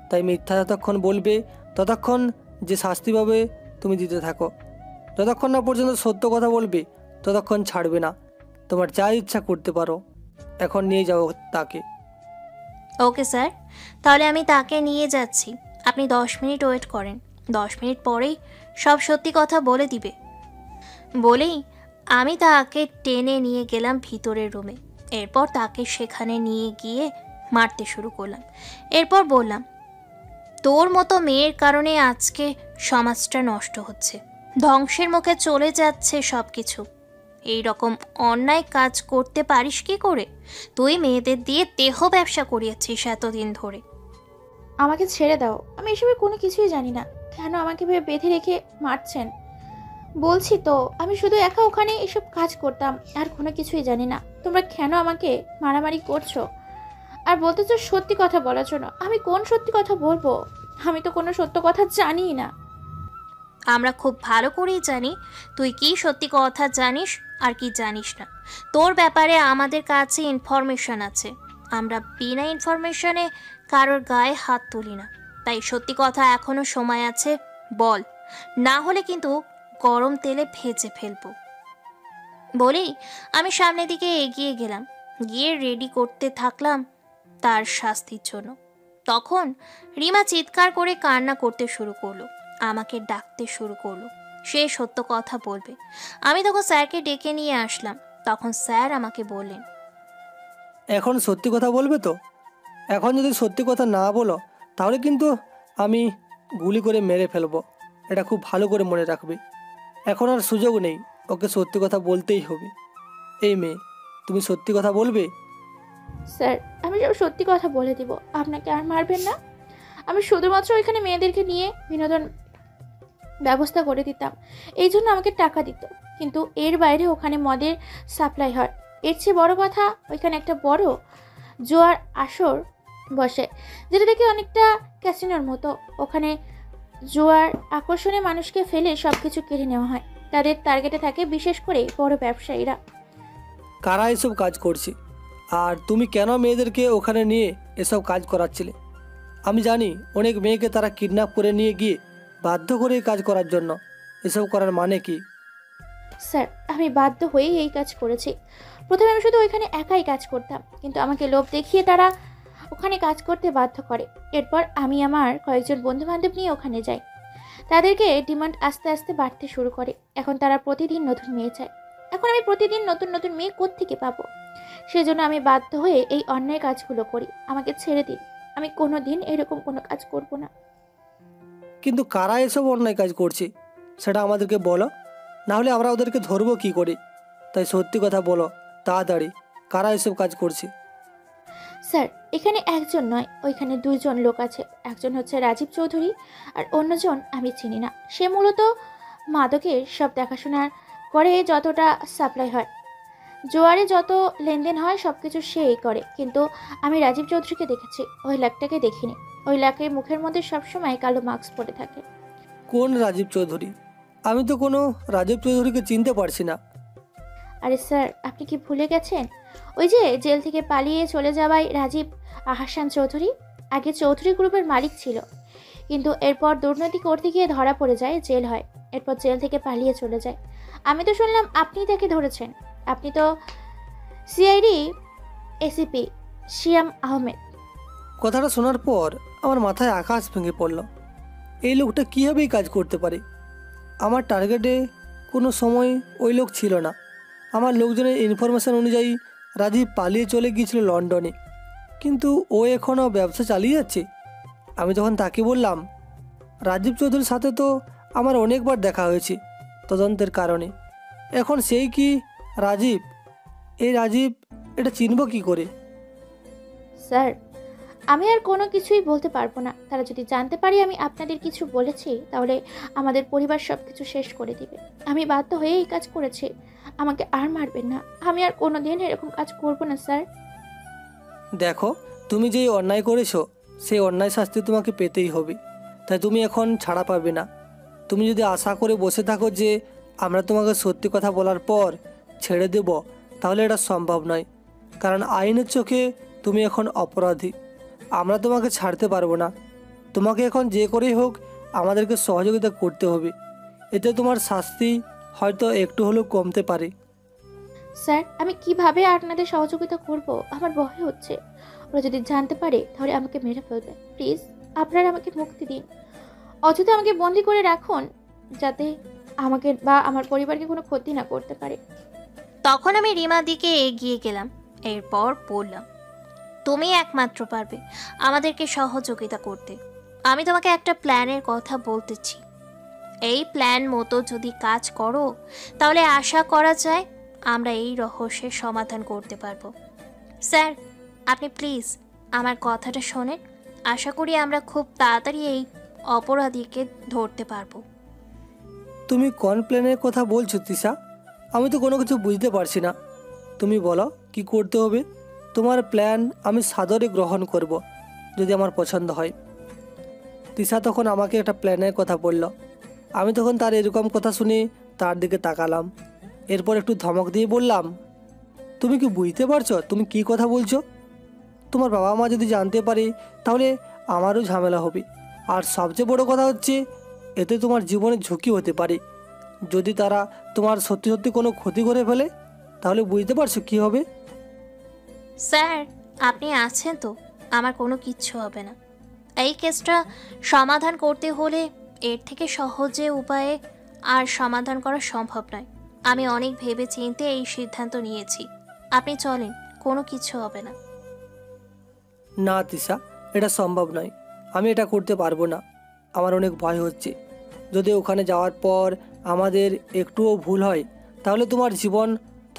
[SPEAKER 1] তাই মিথ্যা যতক্ষণ বলবে ততক্ষণ যে শাস্তি পাবে তুমি দিতে থাকো। যতক্ষণ না পর্যন্ত সত্য কথা বলবে ততক্ষণ ছাড়বে না। তোমার যা ইচ্ছা করতে পারো, এখন নিয়ে যাও তাকে।
[SPEAKER 4] ওকে স্যার, তাহলে আমি তাকে নিয়ে যাচ্ছি। আপনি 10 মিনিট ওয়েট করেন। 10 মিনিট পরেই সব সত্যি কথা বলে দিবে। বলেই আমি তাকে টেনে নিয়ে গেলাম ভিতরের রুমে। এরপর তাকে সেখানে নিয়ে গিয়ে মারতে শুরু করলাম। এরপর বললাম, তোর মতো মেয়ের কারণে আজকে সমাজটা নষ্ট হচ্ছে, ধ্বংসের মুখে চলে যাচ্ছে সব কিছু। এই রকম অন্যায় কাজ করতে পারিস কি করে? তুই মেয়েদের দিয়ে দেহ ব্যবসা করিয়েছিস এতদিন ধরে।
[SPEAKER 7] আমাকে ছেড়ে দাও। আমি এসবের কোনো কিছুই জানি না। কেন আমাকে ভেবে বেঁধে রেখে মারছেন? বলছি তো, আমি শুধু একা ওখানে এসব কাজ করতাম, আর কোনো কিছুই জানি না। তোমরা কেন আমাকে মারামারি করছো আর বলতেছো সত্যি কথা বলার জন্য? আমি কোন সত্যি কথা বলবো? আমি তো কোনো সত্য কথা জানিই না।
[SPEAKER 4] আমরা খুব ভালো করেই জানি তুই কি সত্যি কথা জানিস আর কি জানিস না। তোর ব্যাপারে আমাদের কাছে ইনফরমেশন আছে। আমরা বিনা ইনফরমেশনে কারোর গায়ে হাত তুলি না। তাই সত্যি কথা এখনো সময় আছে, বল, না হলে কিন্তু গরম তেলে ভেজে ফেলবো। বলেই আমি সামনের দিকে এগিয়ে গেলাম, গিয়ে রেডি করতে থাকলাম তার শাস্তির জন্য। তখন রিমা চিৎকার করে কান্না করতে শুরু করলো, আমাকে ডাকতে শুরু করলো। সে সত্য কথা বলবে। আমি তখন স্যারকে ডেকে নিয়ে আসলাম। তখন স্যার আমাকে বললেন,
[SPEAKER 1] এখন সত্যি কথা বলবে তো? এখন যদি সত্যি কথা না বলো তাহলে কিন্তু আমি গুলি করে মেরে ফেলবো। এটা খুব ভালো করে মনে রাখবে। এখন আর সুযোগ নেই, ওকে সত্যি কথা বলতেই হবে। এই মেয়ে, তুমি সত্যি কথা বলবে?
[SPEAKER 7] স্যার আমি সব সত্যি কথা বলে দিব। আপনাকে আর মারবেন না। আমি শুধুমাত্র ওইখানে মেয়েদেরকে নিয়ে বিনোদন ব্যবস্থা করে দিতাম, এই জন্য আমাকে টাকা দিত। কিন্তু এর বাইরে ওখানে মদের সাপ্লাই হয়। এর চেয়ে বড় কথা, ওইখানে একটা বড় জোয়ার আসর বসে, যেটা দেখে অনেকটা ক্যাসিনোর মতো। ওখানে জোয়ার আকর্ষণে মানুষকে ফেলে সব কিছু কেড়ে নেওয়া হয়। তাদের টার্গেটে থাকে বিশেষ করে বড় ব্যবসায়ীরা।
[SPEAKER 1] কারা এসব কাজ করছে? আর তুমি কেন মেয়েদেরকে ওখানে নিয়ে এসব কাজ করাচ্ছিলে? আমি জানি অনেক মেয়েকে তারা কিডন্যাপ করে নিয়ে গিয়ে বাধ্য করে এই কাজ করার জন্য। এসব করার মানে কি?
[SPEAKER 7] স্যার আমি বাধ্য হয়েই এই কাজ করেছি। প্রথমে আমি শুধু ওইখানে একাই কাজ করতাম, কিন্তু আমাকে লোভ দেখিয়ে তারা ওখানে কাজ করতে বাধ্য করে। এরপর আমি আমার কয়েকজন বন্ধু বান্ধব নিয়ে ওখানে যাই। তাদেরকে ডিমান্ড আস্তে আস্তে বাড়তে শুরু করে। এখন তারা প্রতিদিন নতুন মেয়ে চায়। এখন আমি প্রতিদিন নতুন নতুন মেয়ে কোত্থেকে পাবো? সেজন্য আমি বাধ্য হয়ে এই অন্যায় কাজগুলো করি। আমাকে ছেড়ে দিন, আমি কোনো দিন এরকম কোনো কাজ করব না।
[SPEAKER 1] কিন্তু কারা এসব অন্যায় কাজ করছে সেটা আমাদেরকে বলো, না হলে আমরা ওদেরকে ধরবো কী করে? তাই সত্যি কথা বলো তাড়াতাড়ি, কারা এসব কাজ করছে?
[SPEAKER 7] স্যার, এখানে একজন নয়, ওইখানে দুইজন লোক আছে। একজন হচ্ছে রাজীব চৌধুরী আর অন্যজন আমি চিনি না। সে মূলত মাদকের সব দেখাশোনা করে, যতটা সাপ্লাই হয়, জোয়ারে যত লেনদেন হয় সব কিছু সেই করে। কিন্তু আমি রাজীব চৌধুরীকে দেখেছি, ওই লোকটাকে দেখিনি। ওই লোকের মুখের মধ্যে সবসময় কালো মাস্ক পরে থাকে।
[SPEAKER 1] কোন রাজীব চৌধুরী? আমি তো কোনো রাজীব চৌধুরীকে চিনতে পারছি না।
[SPEAKER 7] আরে স্যার, আপনি কি ভুলে গেছেন? ওই যে জেল থেকে পালিয়ে চলে যাওয়াই রাজীব আহসান চৌধুরী। আগে চৌধুরী গ্রুপের মালিক ছিল, কিন্তু এরপর দুর্নীতি করতে গিয়ে ধরা পড়ে যায়, জেল হয়। এরপর জেল থেকে পালিয়ে চলে যায়। আমি তো শুনলাম আপনি তাকে ধরেছেন। আপনি তো সিআইডি এসিপি শিয়াম আহমেদ।
[SPEAKER 1] কথাটা শোনার পর আমার মাথায় আকাশ ভেঙে পড়ল। এই লোকটা কীভাবেই কাজ করতে পারে? আমার টার্গেটে কোনো সময় ওই লোক ছিল না। আমার লোকজনের ইনফরমেশন অনুযায়ী রাজীব পালিয়ে চলে গিয়েছিল লন্ডনে, কিন্তু ও এখনও ব্যবসা চালিয়ে যাচ্ছে। আমি তখন তাকে বললাম, রাজীব চৌধুরীর সাথে তো আমার অনেকবার দেখা হয়েছে তদন্তের কারণে। এখন সেই কি রাজীব? এই রাজীব, এটা চিনব কি করে?
[SPEAKER 7] স্যার, আমি আর কোনো কিছুই বলতে পারবো না। তারা যদি জানতে পারি আমি আপনাদের কিছু বলেছি, তাহলে আমাদের পরিবার সব কিছু শেষ করে দিবে। আমি বাধ্য হয়ে এই কাজ করেছি। আমাকে আর মারবেন না। আমি আর কোনো দিন এরকম কাজ করবো না স্যার।
[SPEAKER 1] দেখো, তুমি যেই অন্যায় করেছো সেই অন্যায় শাস্তি তোমাকে পেতেই হবে। তাই তুমি এখন ছাড়া পাবে না। তুমি যদি আশা করে বসে থাকো যে আমরা তোমাকে সত্যি কথা বলার পর ছেড়ে দেব, তাহলে এটা সম্ভব নয়। কারণ আইনের চোখে তুমি এখন অপরাধী। আমরা তোমাকে ছাড়তে পারবো না। তোমাকে এখন যে করেই হোক আমাদেরকে সহযোগিতা করতে হবে। এতে তোমার শাস্তি হয়তো একটু হলেও কমতে পারে।
[SPEAKER 7] স্যার, আমি কিভাবে আপনাদের সহযোগিতা করব? আমার ভয় হচ্ছে। ওরা যদি জানতে পারে তাহলে আমাকে মেরে ফেলবে। প্লিজ, আপনারা আমাকে মুক্তি দিন। অযথা আমাকে বন্দি করে রাখুন, যাতে আমাকে বা আমার পরিবারকে কোনো ক্ষতি না করতে পারে।
[SPEAKER 4] তখন আমি রিমার দিকে এগিয়ে গেলাম। এরপর বললাম, তুমি একমাত্র পারবে আমাদেরকে সহযোগিতা করতে। আমি তোমাকে একটা প্ল্যানের কথা বলতেছি। এই প্ল্যান মতো যদি কাজ করো, তাহলে আশা করা যায় আমরা এই রহস্যের সমাধান করতে পারবো। স্যার, আপনি প্লিজ আমার কথাটা শোনেন। আশা করি আমরা খুব তাড়াতাড়ি এই অপরাধীকে ধরতে পারবো।
[SPEAKER 1] তুমি কোন প্ল্যানের কথা বলছো তিশা? আমি তো কোনো কিছু বুঝতে পারছি না। তুমি বলো কি করতে হবে। তোমার প্ল্যান আমি সাদরে গ্রহণ করব যদি আমার পছন্দ হয়। তিশা তখন আমাকে একটা প্ল্যানের কথা বলল। আমি তখন তার এরকম কথা শুনে তার দিকে তাকালাম। এরপর একটু ধমক দিয়ে বললাম, তুমি কি বুঝতে পারছো তুমি কি কথা বলছো? তোমার বাবা মা যদি জানতে পারে তাহলে আমারও ঝামেলা হবে। আর সবচেয়ে বড় কথা হচ্ছে, এতে তোমার জীবনের ঝুঁকি হতে পারে। যদি তারা তোমার সত্যি সত্যি কোনো ক্ষতি করে ফেলে, তাহলে বুঝতে পারছো কী হবে?
[SPEAKER 4] স্যার, আপনি আছেন তো, আমার কোনো কিচ্ছু হবে না। এই কেসটা সমাধান করতে হলে এর থেকে সহজে উপায়ে আর সমাধান করা সম্ভব নয়। আমি অনেক ভেবে চিন্তে এই সিদ্ধান্ত নিয়েছি। আপনি চলেন, কোনো কিছু হবে না।
[SPEAKER 1] না তিশা, এটা সম্ভব নয়। আমি এটা করতে পারবো না। আমার অনেক ভয় হচ্ছে। যদি ওখানে যাওয়ার পর আমাদের একটুও ভুল হয়, তাহলে তোমার জীবন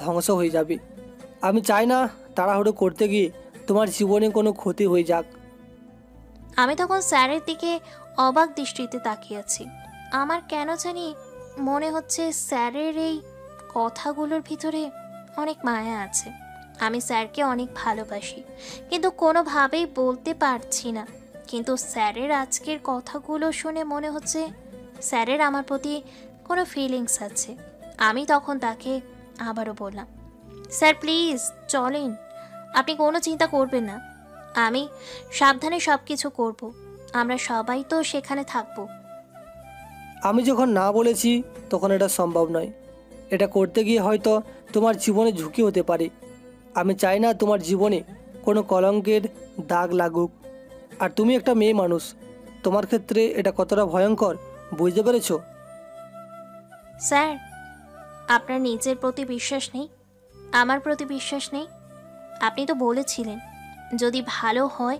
[SPEAKER 1] ধ্বংস হয়ে যাবে। আমি চাই না তাড়াহুড়ো করতে গিয়ে তোমার জীবনে কোনো ক্ষতি হয়ে যাক।
[SPEAKER 4] আমি তখন স্যারের দিকে অবাক দৃষ্টিতে তাকিয়ে আছি। আমার কেন জানি মনে হচ্ছে স্যারের এই কথাগুলোর ভিতরে অনেক মায়া আছে। আমি স্যারকে অনেক ভালোবাসি, কিন্তু কোনোভাবেই বলতে পারছি না। কিন্তু স্যারের আজকের কথাগুলো শুনে মনে হচ্ছে স্যারের আমার প্রতি কোনো ফিলিংস আছে। আমি তখন তাকে আবারও বললাম, স্যার প্লিজ চলেন, আপনি কোনো চিন্তা করবেন না। আমি সাবধানে সব কিছু করব। আমরা সবাই তো সেখানে থাকব।
[SPEAKER 1] আমি যখন না বলেছি তখন এটা সম্ভব নয়। এটা করতে গিয়ে হয়তো তোমার জীবনে ঝুঁকি হতে পারে। আমি চাই না তোমার জীবনে কোনো কলঙ্কের দাগ লাগুক। আর তুমি একটা মেয়ে মানুষ, তোমার ক্ষেত্রে এটা কতটা ভয়ঙ্কর বুঝতে পেরেছো?
[SPEAKER 4] স্যার, আপনার নিজের প্রতি বিশ্বাস নেই, আমার প্রতি বিশ্বাস নেই? আপনি তো বলেছিলেন যদি ভালো হয়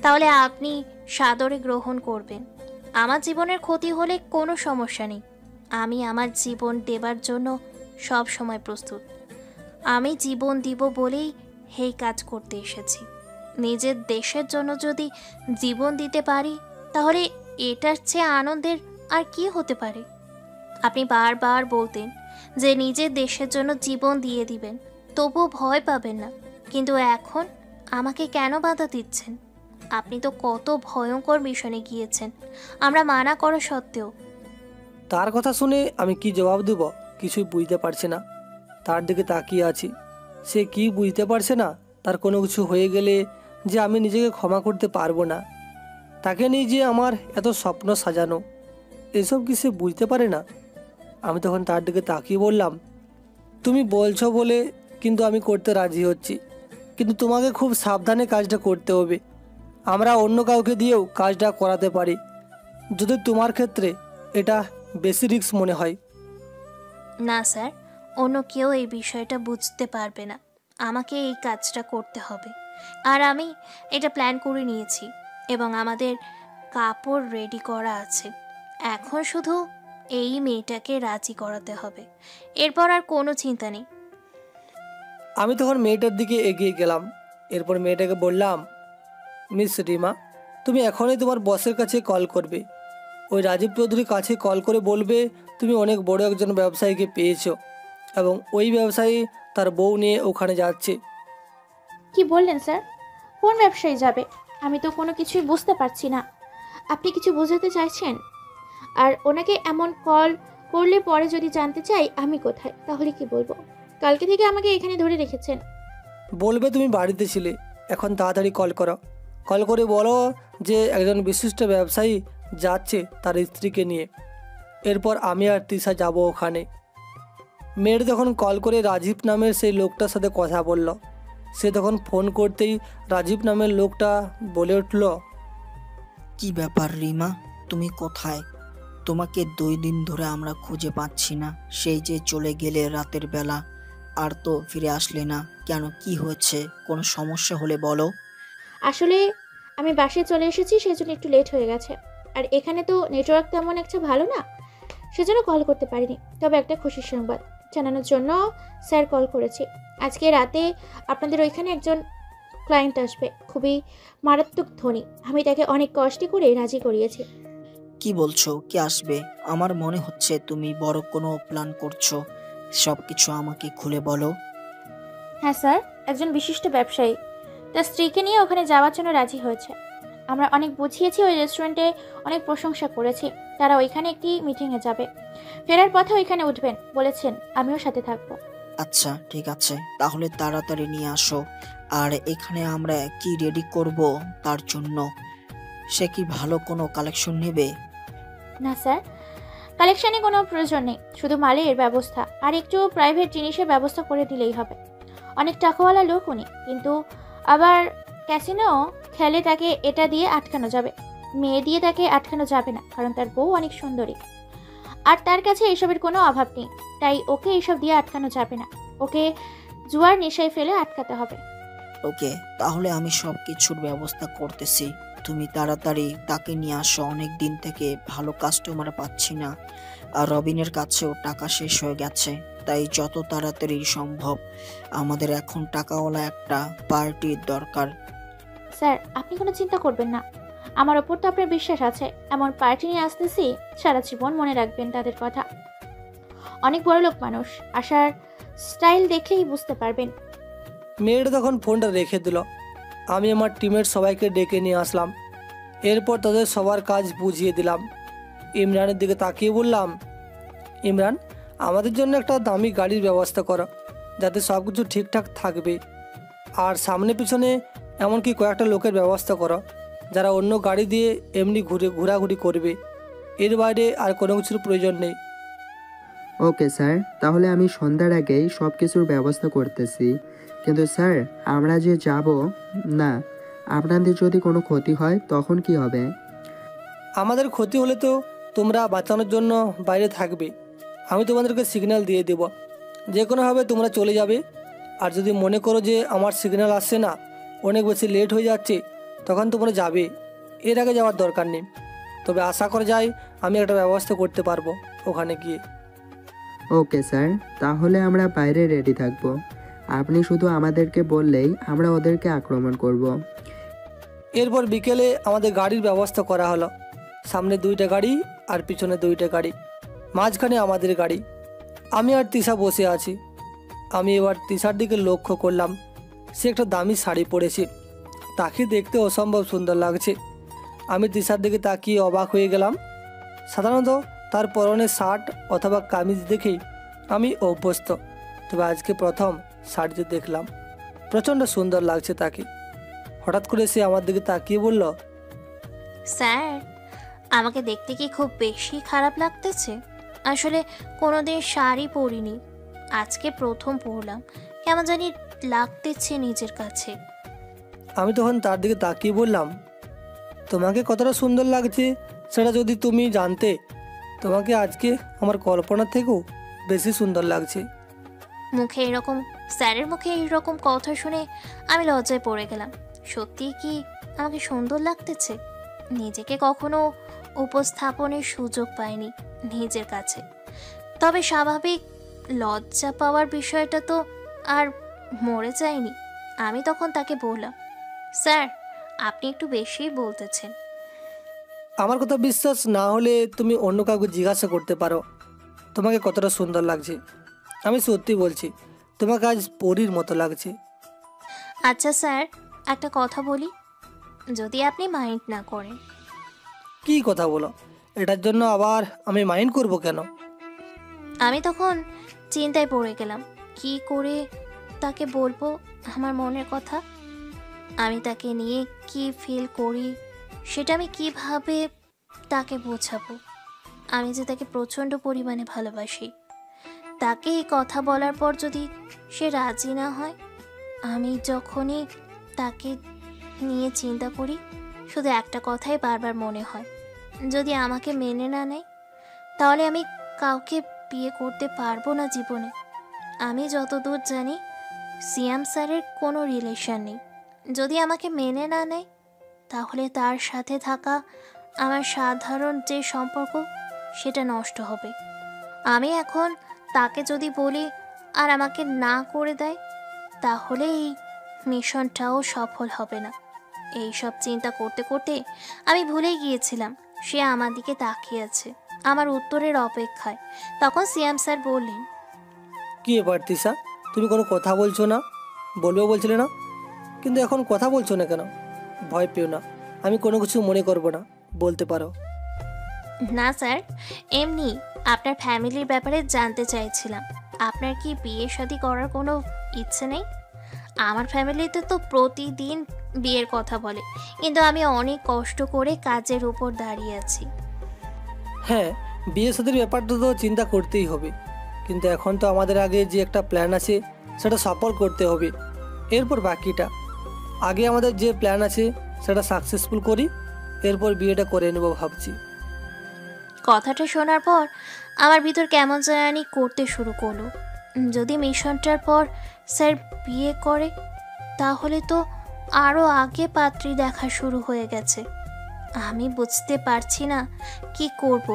[SPEAKER 4] তাহলে আপনি সাদরে গ্রহণ করবেন। আমার জীবনের ক্ষতি হলে কোনো সমস্যা নেই, আমি আমার জীবন দেবার জন্য সব সময় প্রস্তুত। আমি জীবন দিব বলেই এই কাজ করতে এসেছি। নিজের দেশের জন্য যদি জীবন দিতে পারি তাহলে এটার চেয়ে আনন্দের আর কি হতে পারে? আপনি বারবার বলতেন যে নিজের দেশের জন্য জীবন দিয়ে দিবেন, তবুও ভয় পাবেন না, কিন্তু এখন আমাকে কেন বাধা দিচ্ছেন? আপনি তো কত ভয়ঙ্কর মিশনে গিয়েছেন আমরা মানা করা সত্ত্বেও।
[SPEAKER 1] তার কথা শুনে আমি কি জবাব দেব কিছুই বুঝতে পারছি না। তার দিকে তাকিয়ে আছি। সে কি বুঝতে পারছে না তার কোনো কিছু হয়ে গেলে যে আমি নিজেকে ক্ষমা করতে পারবো না। তাকে নিয়ে যে আমার এত স্বপ্ন সাজানো, এসব কি সে বুঝতে পারে না? আমি তখন তার দিকে তাকিয়ে বললাম, তুমি বলছো বলে কিন্তু আমি করতে রাজি হচ্ছি, কিন্তু তোমাকে খুব সাবধানে কাজটা করতে হবে। আমরা অন্য কাউকে দিয়েও কাজটা করাতে পারি, যদি তোমার ক্ষেত্রে এটা বেশি রিস্ক মনে হয়।
[SPEAKER 4] না স্যার, অন্য কেউ এই বিষয়টা বুঝতে পারবে না, আমাকে এই কাজটা করতে হবে। আর আমি এটা প্ল্যান করে নিয়েছি এবং আমাদের কাপড় রেডি করা আছে। এখন শুধু এই মেয়েটাকে রাজি করাতে হবে, এরপর আর কোনো চিন্তা নেই।
[SPEAKER 1] আমি তখন মেয়েটার দিকে এগিয়ে গেলাম। এরপর মেয়েটাকে বললাম, মিস রিমা, তুমি এখনই তোমার বসের কাছে কল করবে। ওই রাজীব চৌধুরীর কাছে কল করে বলবে তুমি অনেক বড় একজন ব্যবসায়ীকে পেয়েছো এবং ওই ব্যবসায়ী তার বউ নিয়ে ওখানে যাচ্ছে।
[SPEAKER 7] কি বললেন স্যার? কোন ব্যবসায়ী যাবে? আমি তো কোনো কিছুই বুঝতে পারছি না। আপনি কিছু বোঝাতে চাইছেন? আর ওনাকে এমন কল করলে পরে যদি জানতে চাই আমি কোথায়, তাহলে কি বলবো? কালকে থেকে আমাকে এখানে ধরে রেখেছেন।
[SPEAKER 1] বলবে তুমি বাড়িতে ছিলে, এখন তাড়াতাড়ি কল করো। কল করে বলো যে একজন বিশিষ্ট ব্যবসায়ী যাচ্ছে তার স্ত্রীকে নিয়ে। এরপর আমি আর তৃষা যাব ওখানে। মেয়ের তখন কল করে রাজীব নামের সেই লোকটার সাথে কথা বলল। সে তখন ফোন করতেই রাজীব নামের লোকটা বলে উঠল,
[SPEAKER 8] কি ব্যাপার রিমা, তুমি কোথায়? তোমাকে 2 দিন ধরে আমরা খুঁজে পাচ্ছি না। সেই যে চলে গেলে রাতের বেলা, আর তো ফিরে আসলে না কেন? কি হয়েছে? কোনো সমস্যা হলে বলো।
[SPEAKER 7] আসলে আমি বাসে চলে এসেছি, সেজন্য একটু লেট হয়ে গেছে। আর এখানে তো নেটওয়ার্ক তেমন একটা ভালো না, সেজন্য কল করতে পারিনি। তবে একটা খুশির সংবাদ জানানোর জন্য স্যার কল করেছি। আজকে রাতে আপনাদের ওইখানে একজন ক্লায়েন্ট আসবে, খুবই মারাত্মক ধনী। আমি তাকে অনেক কষ্টে করে রাজি করিয়েছি।
[SPEAKER 8] কি বলছো? কি আসবে? আমার মনে হচ্ছে তুমি বড় কোনো প্ল্যান করছো। সব কিছু আমাকে খুলে বলো।
[SPEAKER 7] হ্যাঁ স্যার, একজন বিশিষ্ট ব্যবসায়ী তার স্ত্রীকে নিয়ে ওখানে যাওয়ার জন্য রাজি হয়েছে। আমরা অনেক বুঝিয়েছি, ওই রেস্টুরেন্টে অনেক প্রশংসা করেছি। তারা ওইখানে একটি মিটিংয়ে যাবে, ফেরার পথে ওইখানে উঠবেন বলেছেন। আমিও সাথে থাকবো।
[SPEAKER 8] আচ্ছা ঠিক আছে, তাহলে তাড়াতাড়ি নিয়ে আসো। আর এখানে আমরা কি রেডি করব তার জন্য? সে কি ভালো কোনো কালেকশন নেবে?
[SPEAKER 7] না স্যার, কালেকশনে কোনো প্রয়োজন নেই, শুধু মালের ব্যবস্থা আর একটু প্রাইভেট জিনিসের ব্যবস্থা করে দিলেই হবে। অনেক টাকাওয়ালা লোক উনি, কিন্তু আবার ক্যাসিনো খেলে তাকে এটা দিয়ে আটকানো যাবে, মেয়ে দিয়ে তাকে আটকানো যাবে না, কারণ তার বউ অনেক সুন্দরী আর তার কাছে এসবের কোনো অভাব নেই। তাই ওকে এসব দিয়ে আটকানো যাবে না, ওকে জুয়ার নেশায় ফেলে আটকাতে হবে।
[SPEAKER 8] ওকে, তাহলে আমি সব কিছুর ব্যবস্থা করতেছি। তুমি তাড়াতাড়ি তাকে নিয়ে আসো। অনেক দিন থেকে ভালো কাস্টমার পাচ্ছি না, আর রবিনের কাছেও টাকা শেষ হয়ে গেছে। তাই যত তাড়াতাড়ি সম্ভব আমাদের এখন টাকাওয়ালা একটা পার্টির দরকার।
[SPEAKER 7] স্যার, আপনি কোনো চিন্তা করবেন না, আমার ওপর তো আপনার বিশ্বাস আছে। এমন পার্টি নিয়ে আসতেছি, সারা জীবন মনে রাখবেন তাদের কথা। অনেক বড় লোক মানুষ, আসার স্টাইল দেখলেই বুঝতে পারবেন।
[SPEAKER 1] মেয়েটা তখন ফোনটা রেখে দিল। আমি আমার টিমের সবাইকে ডেকে নিয়ে আসলাম। এরপর তাদের সবার কাজ বুঝিয়ে দিলাম। ইমরানের দিকে তাকিয়ে বললাম, ইমরান, আমাদের জন্য একটা দামি গাড়ির ব্যবস্থা করো, যাতে সব কিছু ঠিকঠাক থাকবে। আর সামনে পিছনে এমনকি কয়েকটা লোকের ব্যবস্থা করো, যারা অন্য গাড়ি দিয়ে এমনি ঘোরাঘুরি করবে। এর বাইরে আর কোনো কিছুর প্রয়োজন নেই।
[SPEAKER 3] ওকে স্যার, তাহলে আমি সন্ধ্যার আগেই সব কিছুর ব্যবস্থা করতেছি। কিন্তু স্যার, আমরা যে যাব না, আপনাদের যদি কোনো ক্ষতি হয় তখন কি হবে?
[SPEAKER 1] আমাদের ক্ষতি হলে তো তোমরা বাঁচানোর জন্য বাইরে থাকবে। আমি তোমাদেরকে সিগন্যাল দিয়ে দেব, যে কোনোভাবে তোমরা চলে যাবে। আর যদি মনে করো যে আমার সিগন্যাল আসছে না, অনেক বেশি লেট হয়ে যাচ্ছে, তখন তোমরা যাবে, এর আগে যাওয়ার দরকার নেই। তবে আশা করা যায় আমি একটা ব্যবস্থা করতে পারবো ওখানে গিয়ে।
[SPEAKER 3] ওকে স্যার, তাহলে আমরা বাইরে রেডি থাকবো। আপনি শুধু আমাদেরকে বললেই আমরা ওদেরকে আক্রমণ করব।
[SPEAKER 1] এরপর বিকেলে আমাদের গাড়ির ব্যবস্থা করা হলো। সামনে 2টা গাড়ি আর পিছনে 2টা গাড়ি, মাঝখানে আমাদের গাড়ি। আমি আর তিশা বসে আছি। আমি এবার তিশার দিকে লক্ষ্য করলাম। সে একটা দামি শাড়ি পরেছে, তাকে দেখতে অসম্ভব সুন্দর লাগছে। আমি তিশার দিকে তাকিয়ে অবাক হয়ে গেলাম। সাধারণত তার পরনে শার্ট অথবা কামিজ দেখেই আমি অভ্যস্ত, তবে আজকে প্রথম শাড়িতে দেখলাম। প্রচণ্ড সুন্দর লাগছে তাকে। হঠাৎ করে সে আমার দিকে তাকিয়ে বলল,
[SPEAKER 4] স্যার, আমাকে দেখতে কি খুব বেশি খারাপ লাগতেছে? আসলে কোনোদিন শাড়ি পরিনি, আজকে প্রথম পরলাম, কেমন জানি লাগতেছে নিজের কাছে।
[SPEAKER 1] আমি তখন তার দিকে তাকিয়ে বললাম, তোমাকে কতটা সুন্দর লাগছে সেটা যদি তুমি জানতে, তোমাকে আজকে আমার কল্পনার থেকেও বেশি সুন্দর লাগছে।
[SPEAKER 4] মুখে এরকম, স্যারের মুখে এরকম কথা শুনে আমি লজ্জায় পড়ে গেলাম। সত্যি কি আমাকে সুন্দর লাগতেছে? নিজেকে কখনো উপস্থাপনের সুযোগ পাইনি নিজের কাছে। তবে স্বাভাবিক লজ্জা পাওয়ার বিষয়টা তো আর মরে যায়নি। আমি তখন তাকে বললাম, স্যার, আপনি একটু বেশিই বলতেছেন।
[SPEAKER 1] আমার কথা বিশ্বাস না হলে তুমি অন্য কাউকে জিজ্ঞাসা করতে পারো তোমাকে কতটা সুন্দর লাগছে। আমি সত্যি বলছি, তোমাকে আজ পরীর মতো লাগছে।
[SPEAKER 4] আচ্ছা স্যার, একটা কথা বলি, যদি আপনি মাইন্ড না করেন।
[SPEAKER 1] কি কথা বলো? এটার জন্য আবার আমি মাইন্ড করব কেন?
[SPEAKER 4] আমি তখন চিন্তায় পড়ে গেলাম, কি করে তাকে বলবো আমার মনের কথা। আমি তাকে নিয়ে কি ফিল করি সেটা আমি কিভাবে তাকে বোঝাবো। আমি যে তাকে প্রচণ্ড পরিমাণে ভালোবাসি। তাকে এই কথা বলার পর যদি সে রাজি না হয়, আমি যখনই তাকে নিয়ে চিন্তা করি শুধু একটা কথাই বারবার মনে হয়, যদি আমাকে মেনে না নেয় তাহলে আমি কাউকে বিয়ে করতে পারবো না জীবনে। আমি যতদূর জানি সিয়াম স্যারের কোনো রিলেশন নেই। যদি আমাকে মেনে না নেয় তাহলে তার সাথে থাকা আমার সাধারণ যে সম্পর্ক সেটা নষ্ট হবে। আমি এখন তাকে যদি বলি আর আমাকে না করে দেয় তাহলে এই মিশনটাও সফল হবে না। এই সব চিন্তা করতে করতে আমি ভুলে গিয়েছিলাম সে আমার দিকে তাকিয়ে আছে, আমার উত্তরের অপেক্ষায়। তখন সিয়াম স্যার বললেন,
[SPEAKER 1] কি ব্যাপার তিশা, তুমি কোনো কথা বলছো না? বলবে বলছিলে না, কিন্তু এখন কথা বলছো না কেন? ভয় পেও না, আমি কোনো কিছু মনে করব না, বলতে পারো।
[SPEAKER 4] না স্যার, এমনি আপনার ফ্যামিলির ব্যাপারে জানতে চাইছিলাম। আপনার কি বিয়ে শাদী করার কোনো ইচ্ছে নেই? আমার ফ্যামিলিতে তো প্রতিদিন বিয়ের কথা বলে, কিন্তু আমি অনেক কষ্ট করে কাজের উপর দাঁড়িয়ে আছি।
[SPEAKER 1] হ্যাঁ, বিয়ে শাদীর ব্যাপারটা তো চিন্তা করতেই হবে, কিন্তু এখন তো আমাদের আগে যে একটা প্ল্যান আছে সেটা সফল করতে হবে। এরপর বাকিটা, আগে আমাদের যে প্ল্যান আছে সেটা সাকসেসফুল করি, এরপর বিয়েটা করে নেব ভাবছি।
[SPEAKER 4] কথাটা শোনার পর আমার ভিতর কেমন জানি করতে শুরু করলো। যদি মিশনটার পর স্যার বিয়ে করে তাহলে তো আরও আগে পাত্রী দেখা শুরু হয়ে গেছে। আমি বুঝতে পারছি না কি করব।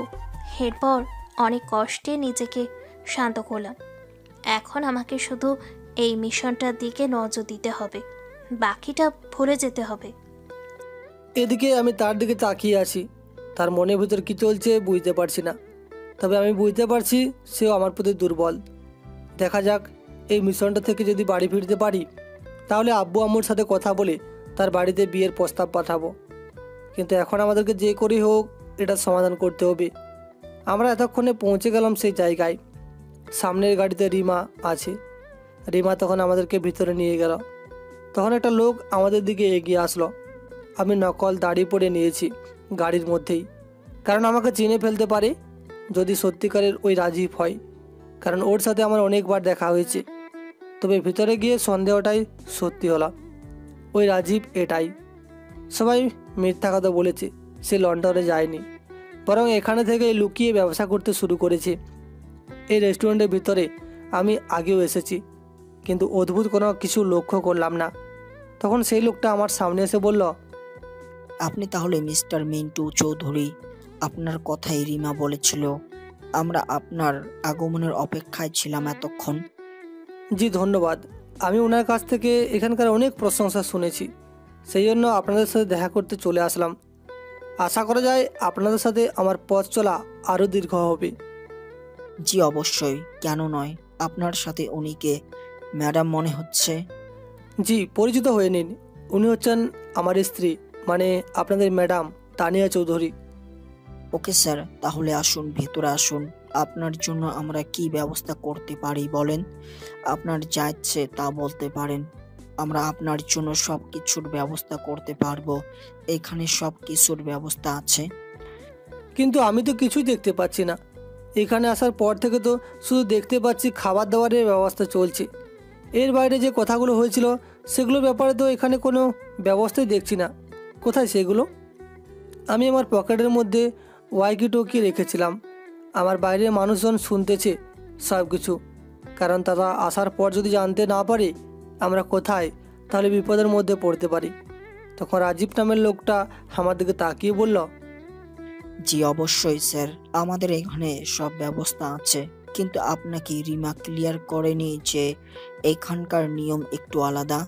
[SPEAKER 4] এরপর অনেক কষ্টে নিজেকে শান্ত করলাম। এখন আমাকে শুধু এই মিশনটার দিকে নজর দিতে হবে, বাকিটা ভুলে যেতে হবে।
[SPEAKER 1] এদিকে আমি তার দিকে তাকিয়ে আছি, তার মনের ভিতর কী চলছে বুঝতে পারছি না, তবে আমি বুঝতে পারছি সেও আমার প্রতি দুর্বল। দেখা যাক, এই মিশনটা থেকে যদি বাড়ি ফিরতে পারি তাহলে আব্বু আম্মুর সাথে কথা বলে তার বাড়িতে বিয়ের প্রস্তাব পাঠাবো। কিন্তু এখন আমাদেরকে যে করেই হোক এটা সমাধান করতে হবে। আমরা এতক্ষণে পৌঁছে গেলাম সেই জায়গায়। সামনের গাড়িতে রিমা আছে। রিমা তখন আমাদেরকে ভিতরে নিয়ে গেল। তখন একটা লোক আমাদের দিকে এগিয়ে আসলো। আমি নকল দাড়ি পরে নিয়েছি গাড়ির মধ্যেই, কারণ আমাকে চিনে ফেলতে পারে যদি সত্যিকারের ওই রাজীব হয়, কারণ ওর সাথে আমার অনেকবার দেখা হয়েছে। তবে ভিতরে গিয়ে সন্দেহটাই সত্যি হলো, ওই রাজীব এটাই। সবাই মিথ্যা কথা বলেছে, সে লন্ডনে যায়নি, বরং এখানে থেকে লুকিয়ে ব্যবসা করতে শুরু করেছে। এই রেস্টুরেন্টের ভিতরে আমি আগেও এসেছি, কিন্তু অদ্ভুত কোনো কিছু লক্ষ্য করলাম না। তখন সেই লোকটা আমার সামনে এসে বলল,
[SPEAKER 8] আপনি তাহলে মিস্টার মিন্টু চৌধুরী? আপনার কথাই রিমা বলেছিল। আমরা আপনার আগমনের অপেক্ষায় ছিলাম এতক্ষণ।
[SPEAKER 1] জি ধন্যবাদ। আমি ওনার কাছ থেকে এখানকার অনেক প্রশংসা শুনেছি, সেই জন্য আপনাদের সাথে দেখা করতে চলে আসলাম। আশা করা যায় আপনাদের সাথে আমার পথ চলা আরও দীর্ঘ হবে।
[SPEAKER 8] জি অবশ্যই, কেন নয়। আপনার সাথে উনিকে ম্যাডাম মনে হচ্ছে।
[SPEAKER 1] জি, পরিচিত হয়ে নিন। উনি হচ্ছেন আমার স্ত্রী, মানে আপনাদের madam Tania Chowdhury.
[SPEAKER 8] Okay sir, তাহলে আসুন, ভেতরে আসুন। আপনার জন্য আমরা কি ব্যবস্থা করতে পারি বলেন? আপনার যা ইচ্ছে তা বলতে পারেন। আমরা আপনার জন্য সব কিছুর ব্যবস্থা করতে পারবো। এখানে সব কিছুর ব্যবস্থা আছে।
[SPEAKER 1] কিন্তু আমি তো কিছুই দেখতে পাচ্ছি না। এখানে আসার পর থেকে তো শুধু দেখতে পাচ্ছি খাবার দাবারের ব্যবস্থা চলছে। এর বাইরে যে কথাগুলো হয়েছিল সেগুলোর ব্যাপারে তো এখানে কোনো ব্যবস্থাই দেখছি না। কোথায় সেগুলো? আমি আমার পকেটের মধ্যে ওয়াইকি টকি রেখেছিলাম। আমার বাইরের মানুষজন শুনতেছে সব কিছু, কারণ তারা আসার পর যদি জানতে না পারে আমরা কোথায়, তাহলে বিপদের মধ্যে পড়তে পারি। তখন রাজীব নামের লোকটা আমার দিকে তাকিয়ে বলল,
[SPEAKER 8] জি অবশ্যই স্যার, আমাদের এখানে সব ব্যবস্থা আছে। কিন্তু আপনাকে রিমা ক্লিয়ার করেনি যে এখানকার নিয়ম একটু আলাদা?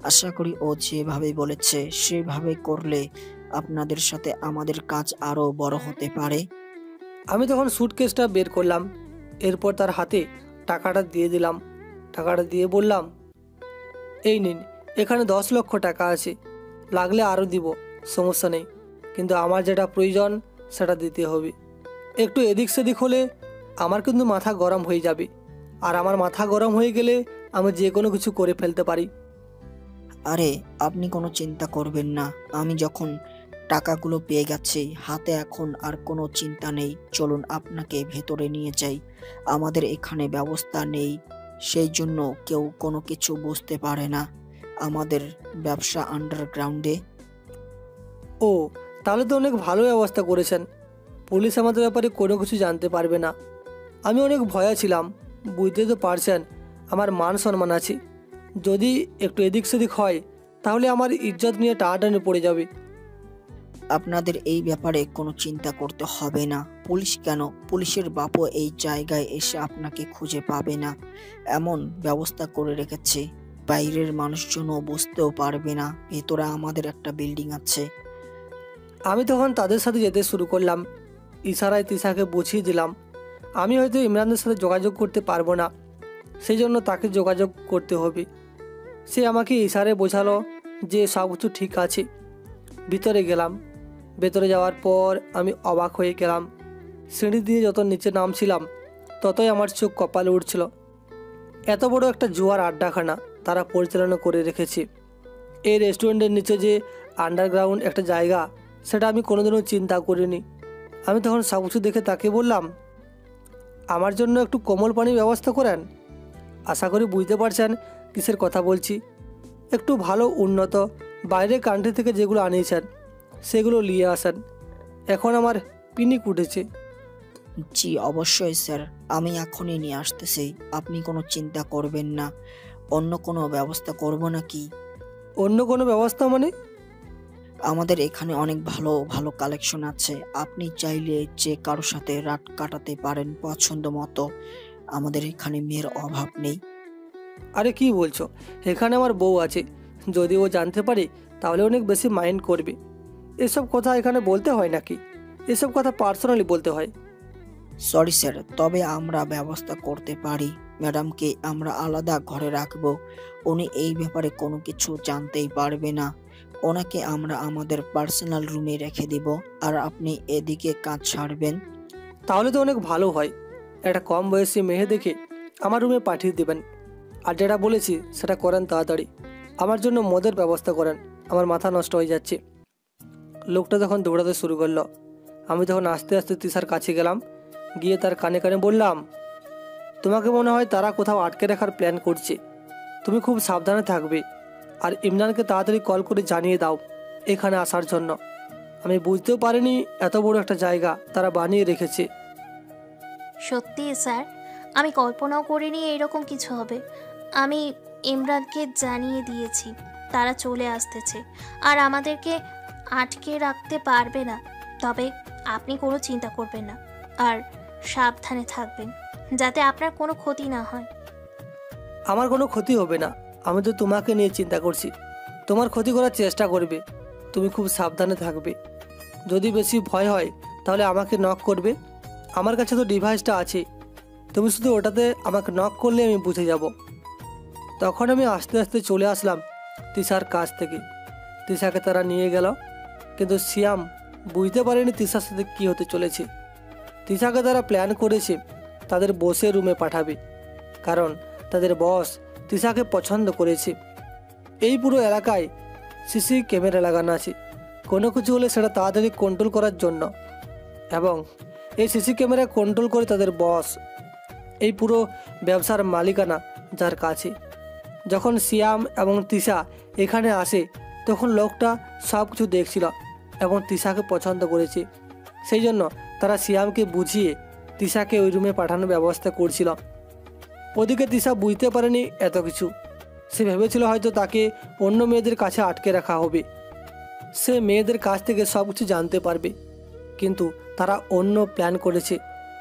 [SPEAKER 8] আশা করি ও যেভাবে বলেছে সেভাবে করলে আপনাদের সাথে আমাদের কাজ আরো বড় হতে পারে।
[SPEAKER 1] আমি তখন সুটকেসটা বের করলাম, এরপর তার হাতে টাকাটা দিয়ে দিলাম। টাকাটা দিয়ে বললাম, এই নিন, এখানে 10 লক্ষ টাকা আছে, লাগলে আরও দিব, সমস্যা নেই, কিন্তু আমার যেটা প্রয়োজন সেটা দিতে হবে। একটু এদিক সেদিক হলে আমার কিন্তু মাথা গরম হয়ে যাবে, আর আমার মাথা গরম হয়ে গেলে আমি যে কোনো কিছু করে ফেলতে পারি।
[SPEAKER 8] আরে আপনি কোনো চিন্তা করবেন না, আমি যখন টাকাগুলো পেয়ে গেছি হাতে, এখন আর কোনো চিন্তা নেই। চলুন আপনাকে ভেতরে নিয়ে যাই। আমাদের এখানে ব্যবস্থা নেই, সেই জন্য কেউ কোনো কিছু বুঝতে পারে না। আমাদের ব্যবসা আন্ডারগ্রাউন্ডে।
[SPEAKER 1] ও, তাহলে তো অনেক ভালো ব্যবস্থা করেছেন। পুলিশ আমাদের ব্যাপারে কোনো কিছু জানতে পারবে না। আমি অনেক ভয়ে ছিলাম, বুঝতে তো পারছেন আমার মান সম্মান আছে। যদি একটু এদিক সেদিক হয় তাহলে আমার ইজ্জত নিয়ে টানাটানি পড়ে যাবে।
[SPEAKER 8] আপনাদের এই ব্যাপারে কোনো চিন্তা করতে হবে না। পুলিশ কেন, পুলিশের বাপও এই জায়গায় এসে আপনাকে খুঁজে পাবে না। এমন ব্যবস্থা করে রেখেছে, বাইরের মানুষজনও বুঝতেও পারবে না ভেতরে আমাদের একটা বিল্ডিং আছে।
[SPEAKER 1] আমি তখন তাদের সাথে যেতে শুরু করলাম। ইশারায় তিশাকে বুঝিয়ে দিলাম আমি হয়তো ইমরানদের সাথে যোগাযোগ করতে পারবো না, সেই জন্য তাকে যোগাযোগ করতে হবে। সে আমাকে ইশারায় বোঝালো যে সব কিছু ঠিক আছে। ভিতরে গেলাম। ভেতরে যাওয়ার পর আমি অবাক হয়ে গেলাম। সিঁড়ি দিয়ে যত নিচে নামছিলাম ততই আমার চোখ কপালে উঠছিল। এত বড় একটা জুয়ার আড্ডাখানা তারা পরিচালনা করে রেখেছে। এই রেস্টুরেন্টের নিচে যে আন্ডারগ্রাউন্ড একটা জায়গা, সেটা আমি কোনোদিনও চিন্তা করিনি। আমি তখন সব কিছু দেখে তাকে বললাম, আমার জন্য একটু কোমল পানির ব্যবস্থা করেন। আশা করি বুঝতে পারছেন কিসের কথা বলছি। একটু ভালো উন্নত বাইরের কান্ট্রি থেকে যেগুলো আনিয়েছেন সেগুলো নিয়ে আসেন, এখন আমার পিনিক উঠেছে।
[SPEAKER 8] জি অবশ্যই স্যার, আমি এখনই নিয়ে আসতেছি, আপনি কোনো চিন্তা করবেন না। অন্য কোনো ব্যবস্থা করব নাকি?
[SPEAKER 1] অন্য কোনো ব্যবস্থা মানে?
[SPEAKER 8] আমাদের এখানে অনেক ভালো ভালো কালেকশন আছে, আপনি চাইলে যে কারোর সাথে রাত কাটাতে পারেন পছন্দ মতো। আমাদের এখানে মেয়ের অভাব নেই।
[SPEAKER 1] আরে কি বলছো, এখানে আমার বউ আছে, যদি ও জানতে পারে তাহলে অনেক বেশি মাইন্ড করবে। এসব কথা এখানে বলতে হয় নাকি? এসব কথা পার্সোনালি বলতে হয়।
[SPEAKER 8] সরি স্যার, তবে আমরা ব্যবস্থা করতে পারি। ম্যাডামকে আমরা আলাদা ঘরে রাখবো, উনি এই ব্যাপারে কোনো কিছু জানতেই পারবে না। ওনাকে আমরা আমাদের পার্সোনাল রুমে রেখে দিব, আর আপনি এদিকে কাজ ছাড়বেন।
[SPEAKER 1] তাহলে তো অনেক ভালো হয়। একটা কম বয়সী মেয়ে দেখে আমার রুমে পাঠিয়ে দেবেন। আর যেটা বলেছি সেটা করেন তাড়াতাড়ি। আমার জন্য মদের ব্যবস্থা করেন, আমার মাথা নষ্ট হয়ে যাচ্ছে। লোকটা তখন দৌড়াতে শুরু করলো। আমি তখন আস্তে আস্তে তিশার কাছে গেলাম, গিয়ে তার কানে কানে বললাম, তোমাকে মনে হয় তারা কোথাও আটকে রাখার প্ল্যান করছে, তুমি খুব সাবধানে থাকবে। আর ইমরানকে তাড়াতাড়ি কল করে জানিয়ে দাও এখানে আসার জন্য। আমি বুঝতেও পারিনি এত বড় একটা জায়গা তারা বানিয়ে রেখেছে।
[SPEAKER 4] সত্যি স্যার, আমি কল্পনাও করিনি এরকম কিছু হবে। আমি ইমরানকে জানিয়ে দিয়েছি তারা চলে আসতেছে, আর আমাদেরকে আটকে রাখতে পারবে না। তবে আপনি কোনো চিন্তা করবেন না, আর সাবধানে থাকবেন যাতে আপনার কোনো ক্ষতি না হয়।
[SPEAKER 1] আমার কোনো ক্ষতি হবে না, আমি তো তোমাকে নিয়ে চিন্তা করছি। তোমার ক্ষতি করার চেষ্টা করবে, তুমি খুব সাবধানে থাকবে। যদি বেশি ভয় হয় তাহলে আমাকে নক করবে, আমার কাছে তো ডিভাইসটা আছে। তুমি শুধু ওটাতে আমাকে নক করলে আমি বুঝে যাব। তখন আমি আস্তে আস্তে চলে আসলাম তিশার কাছ থেকে। তিশাকে তারা নিয়ে গেল, কিন্তু সিয়াম বুঝতে পারেনি তিশার সাথে কী হতে চলেছে। তিশাকে তারা প্ল্যান করেছে তাদের বসের রুমে পাঠাবে, কারণ তাদের বস তিশাকে পছন্দ করেছে। এই পুরো এলাকায় সিসি ক্যামেরা লাগানো আছে, কোনো কিছু হলে সেটা তাড়াতাড়ি কন্ট্রোল করার জন্য, এবং এই সিসি ক্যামেরা কন্ট্রোল করে তাদের বস। এই পুরো ব্যবসার মালিকানা যার কাছে। যখন সিয়াম এবং তিশা এখানে আসে তখন লোকটা সব কিছু দেখছিল এবং তিশাকে পছন্দ করেছে। সেই জন্য তারা সিয়ামকে বুঝিয়ে তিশাকে ওই রুমে পাঠানোর ব্যবস্থা করছিল। ওদিকে তিশা বুঝতে পারেনি এত কিছু। সে ভেবেছিল হয়তো তাকে অন্য মেয়েদের কাছে আটকে রাখা হবে, সে মেয়েদের কাছ থেকে সব কিছু জানতে পারবে। কিন্তু তারা অন্য প্ল্যান করেছে।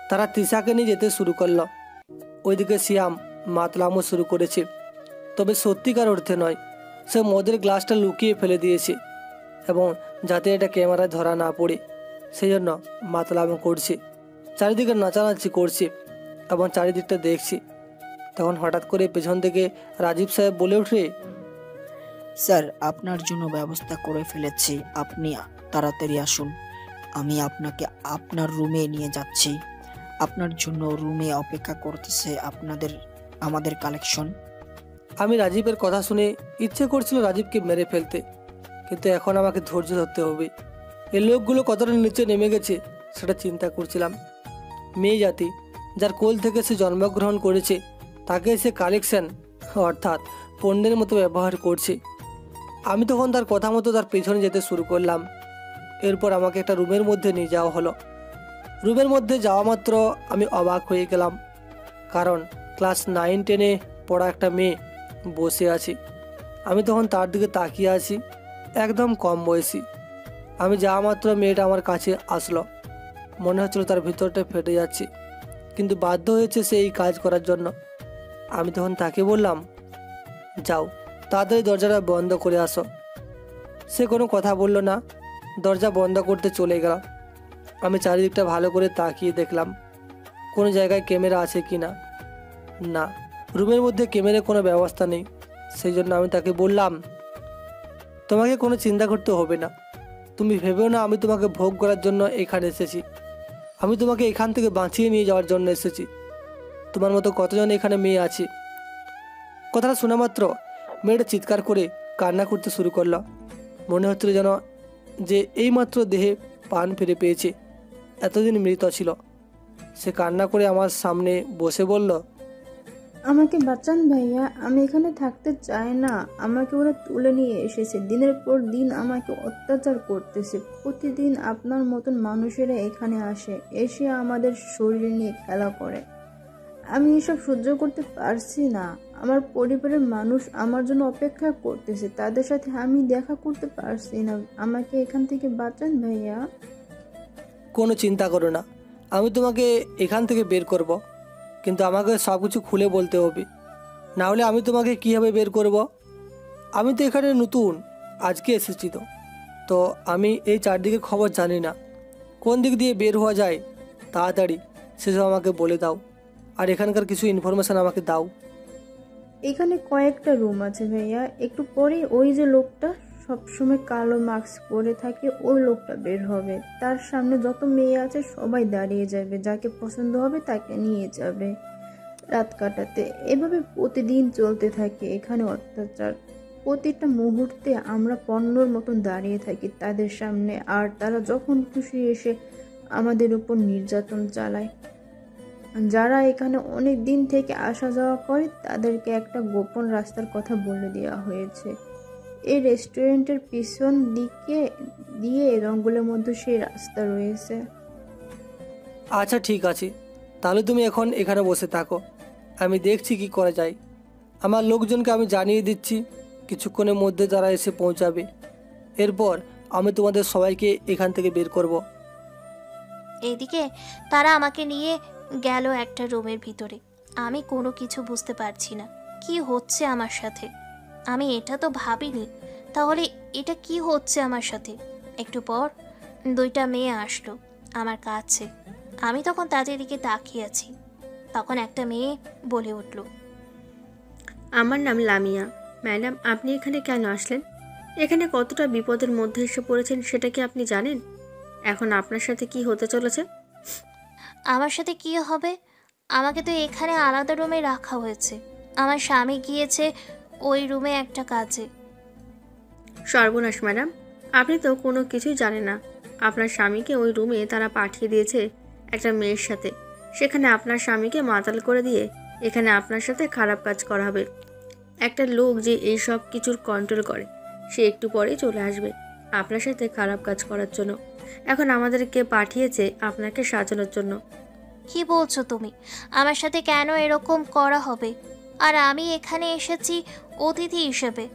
[SPEAKER 1] তারা তিশাকে নিয়ে যেতে শুরু করলো। ওইদিকে সিয়াম মাতলামো শুরু করেছে, তবে সত্যিকার অর্থে নয়। সে মদের গ্লাসটা লুকিয়ে ফেলে দিয়েছে, এবং যাতে এটা ক্যামেরায় ধরা না পড়ে সেই জন্য মাতলামো করছে, চারিদিকে নাচানাচি করছে এবং চারিদিকটা দেখছে। তখন হঠাৎ করে পেছন থেকে রাজীব সাহেব বলে ওঠে,
[SPEAKER 8] স্যার, আপনার জন্য ব্যবস্থা করে ফেলেছি, আপনি তাড়াতাড়ি আসুন। আমি আপনাকে আপনার রুমে নিয়ে যাচ্ছি। আপনার জন্য রুমে অপেক্ষা করতেছে আমাদের কালেকশন।
[SPEAKER 1] আমি রাজীবের কথা শুনে ইচ্ছে করছিল রাজীবকে মেরে ফেলতে, কিন্তু এখন আমাকে ধৈর্য ধরতে হবে। এই লোকগুলো কতটা নিচে নেমে গেছে সেটা চিন্তা করছিলাম। মেয়ে জাতি যার কোল থেকে সে জন্মগ্রহণ করেছে তাকে সে কালেকশন অর্থাৎ পণ্যের মতো ব্যবহার করছে। আমি তখন তার কথা মতো তার পেছনে যেতে শুরু করলাম। এরপর আমাকে একটা রুমের মধ্যে নিয়ে যাওয়া হলো। রুমের মধ্যে যাওয়া মাত্র আমি অবাক হয়ে গেলাম, কারণ ক্লাস 9-10-এ পড়া একটা মেয়ে বসে আছে। আমি তখন তার দিকে তাকিয়ে আছি, একদম কম বয়সী। আমি যাওয়া মাত্র মেয়েটা আমার কাছে আসলো। মনে হচ্ছিল তার ভিতরটা ফেটে যাচ্ছে, কিন্তু বাধ্য হয়েছে সে এই কাজ করার জন্য। আমি তখন তাকে বললাম, যাও তাড়াতাড়ি দরজাটা বন্ধ করে আসো। সে কোনো কথা বলল না, দরজা বন্ধ করতে চলে গেল। আমি চারিদিকটা ভালো করে তাকিয়ে দেখলাম কোনো জায়গায় ক্যামেরা আছে কি না। না, রুমের মধ্যে ক্যামেরার কোনো ব্যবস্থা নেই। সেই জন্য আমি তাকে বললাম, তোমাকে কোনো চিন্তা করতে হবে না, তুমি ভেবেও না আমি তোমাকে ভোগ করার জন্য এখানে এসেছি। আমি তোমাকে এখান থেকে বাঁচিয়ে নিয়ে যাওয়ার জন্য এসেছি। তোমার মতো কতজন এখানে মেয়ে আছে। কথাটা শোনা মাত্র মেয়েটা চিৎকার করে কান্না করতে শুরু করলো। মনে হচ্ছিল যেন যে এইমাত্র দেহে প্রাণ ফিরে পেয়েছে, এতদিন মৃত ছিল। সে কান্না করে আমার সামনে বসে বলল,
[SPEAKER 9] আমাকে বাঁচান ভাইয়া, আমি এখানে থাকতে চাই না। আমাকে ওরা তুলে নিয়ে এসেছে, দিনের পর দিন আমাকে অত্যাচার করতেছে। প্রতিদিন আপনার মতন মানুষেরা এখানে আসে, এসে আমাদের শরীর নিয়ে খেলা করে। আমি এসব সহ্য করতে পারছি না। আমার পরিবারের মানুষ আমার জন্য অপেক্ষা করতেছে, তাদের সাথে আমি দেখা করতে পারছি না। আমাকে এখান থেকে বাঁচান ভাইয়া।
[SPEAKER 1] কোনো চিন্তা করো না, আমি তোমাকে এখান থেকে বের করব, কিন্তু আমাকে সব কিছু খুলে বলতে হবে, না হলে আমি তোমাকে কীভাবে বের করব। আমি তো এখানে নতুন, আজকে এসেছি। তো আমি এই চারদিকে খবর জানি না, কোন দিক দিয়ে বের হওয়া যায়। তাড়াতাড়ি সেসব আমাকে বলে দাও, আর এখানকার কিছু ইনফরমেশান আমাকে দাও।
[SPEAKER 9] এখানে কয়েকটা রুম আছে ভাইয়া, একটু পরে ওই যে লোকটা সবসময় কালো মাস্ক পরে থাকে ওই লোকটা বের হবে। তার সামনে যত মেয়ে আছে সবাই দাঁড়িয়ে যাবে, যাকে পছন্দ হবে তাকে নিয়ে যাবে রাত কাটাতে। এভাবে প্রতিদিন চলতে থাকে এখানে অত্যাচার। প্রতিটা মুহূর্তে আমরা পণ্যর মতন দাঁড়িয়ে থাকি তাদের সামনে, আর তারা যখন খুশি এসে আমাদের উপর নির্যাতন চালায়। যারা এখানে অনেক দিন থেকে আসা যাওয়া করে তাদেরকে একটা গোপন রাস্তার কথা বলে দেওয়া হয়েছে। এই রেস্টুরেন্টের পিছন দিকে দিয়ে জঙ্গলের মধ্যে সেই রাস্তা রয়েছে।
[SPEAKER 1] আচ্ছা ঠিক আছে, তাহলে তুমি এখন এখানে বসে থাকো, আমি দেখছি কি করা যায়। আমার লোকজনকে আমি জানিয়ে দিচ্ছি, কিছুক্ষণের মধ্যে তারা এসে পৌঁছাবে। এরপর আমি তোমাদের সবাইকে এখান থেকে বের করব।
[SPEAKER 4] এইদিকে তারা আমাকে নিয়ে গেল একটা রুমের ভিতরে। আমি কোনো কিছু বুঝতে পারছি না কি হচ্ছে আমার সাথে। আমি এটা তো ভাবিনি, তাহলে এটা কি হচ্ছে আমার সাথে। একটু পর দুইটা মেয়ে আসলো আমার কাছে। আমি তখন তাদের দিকে তাকিয়ে আছি। তখন একটা মেয়ে বলে উঠল,
[SPEAKER 10] আমার নাম লামিয়া। ম্যাডাম, আপনি এখানে কেন আসলেন? এখানে কতটা বিপদের মধ্যে এসে পড়েছেন সেটা কি আপনি জানেন? এখন আপনার সাথে কি হতে চলেছে?
[SPEAKER 4] আমার সাথে কি হবে? আমাকে তো এখানে আলাদা রুমে রাখা হয়েছে। আমার স্বামী গিয়েছে ওই রুমে একটা কাজে।
[SPEAKER 10] সর্বনাশ ম্যাডাম, আপনি তো কোনো কিছুই জানেন না। আপনার স্বামীকে ওই রুমে তারা পাঠিয়ে দিয়েছে একটা মেয়ের সাথে। সেখানে আপনার স্বামীকে মাতাল করে দিয়ে এখানে আপনার সাথে খারাপ কাজ করা হবে। একটা লোক যে এই সব কিছুর কন্ট্রোল করে, সে একটু পরেই চলে আসবে আপনার সাথে খারাপ কাজ করার জন্য। এখন আমাদেরকে পাঠিয়েছে আপনাকে সাজানোর জন্য।
[SPEAKER 4] কি বলছো তুমি? আমার সাথে কেন এরকম করা হবে? আর আমি এখানে এসেছি অতিথি হিসেবে,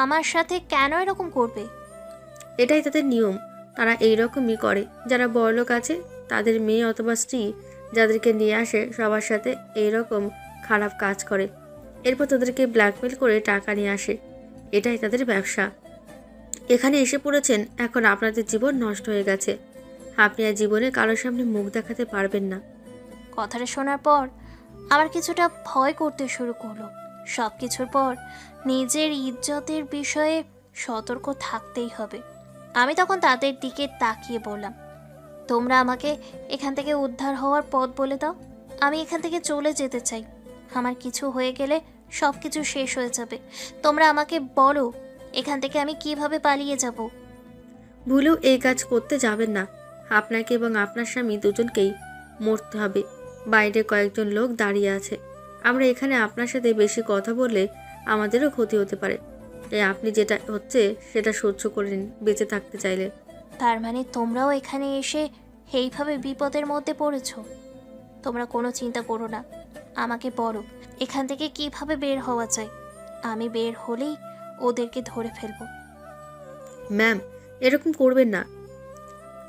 [SPEAKER 4] আমার সাথে কেন এরকম করবে?
[SPEAKER 10] এটাই তাদের নিয়ম। তারা এইরকমই করে। যারা বড়লোক আছে তাদের মেয়ে অথবা স্ত্রী যাদেরকে নিয়ে আসে সবার সাথে এইরকম খারাপ কাজ করে, এরপর তাদেরকে ব্ল্যাকমেল করে টাকা নিয়ে আসে। এটাই তাদের ব্যবসা। এখানে এসে পড়েছেন, এখন আপনাদের জীবন নষ্ট হয়ে গেছে। আপনি আর জীবনে কারোর সামনে মুখ দেখাতে পারবেন না।
[SPEAKER 4] কথাটা শোনার পর আমার কিছুটা ভয় করতে শুরু করলো। সব কিছুর পর নিজের ইজ্জতের বিষয়ে সতর্ক থাকতেই হবে। আমি তখন তাদের দিকে তাকিয়ে বললাম, তোমরা আমাকে এখান থেকে উদ্ধার হওয়ার পথ বলে দাও। আমি এখান থেকে চলে যেতে চাই। আমার কিছু হয়ে গেলে সব কিছু শেষ হয়ে যাবে। তোমরা আমাকে বলো এখান থেকে আমি কিভাবে পালিয়ে যাব।
[SPEAKER 10] ভুলেও এই কাজ করতে যাবেন না। আপনাকে এবং আপনার স্বামী দুজনকেই মরতে হবে। বাইরে কয়েকজন লোক দাঁড়িয়ে আছে। আমরা এখানে আপনার সাথে বেশি কথা বললে আমাদেরও ক্ষতি হতে পারে। তাই আপনি যেটা হচ্ছে সেটা সহ্য করে নিন বেঁচে থাকতে চাইলে।
[SPEAKER 4] তার মানে তোমরাও এখানে এসে এইভাবে বিপদের মধ্যে পড়েছো? তোমরা কোনো চিন্তা করো না, আমাকে বলো এখান থেকে কিভাবে বের হওয়া যায়। আমি বের হলেই ওদেরকে ধরে ফেলবো।
[SPEAKER 10] ম্যাম, এরকম করবেন না।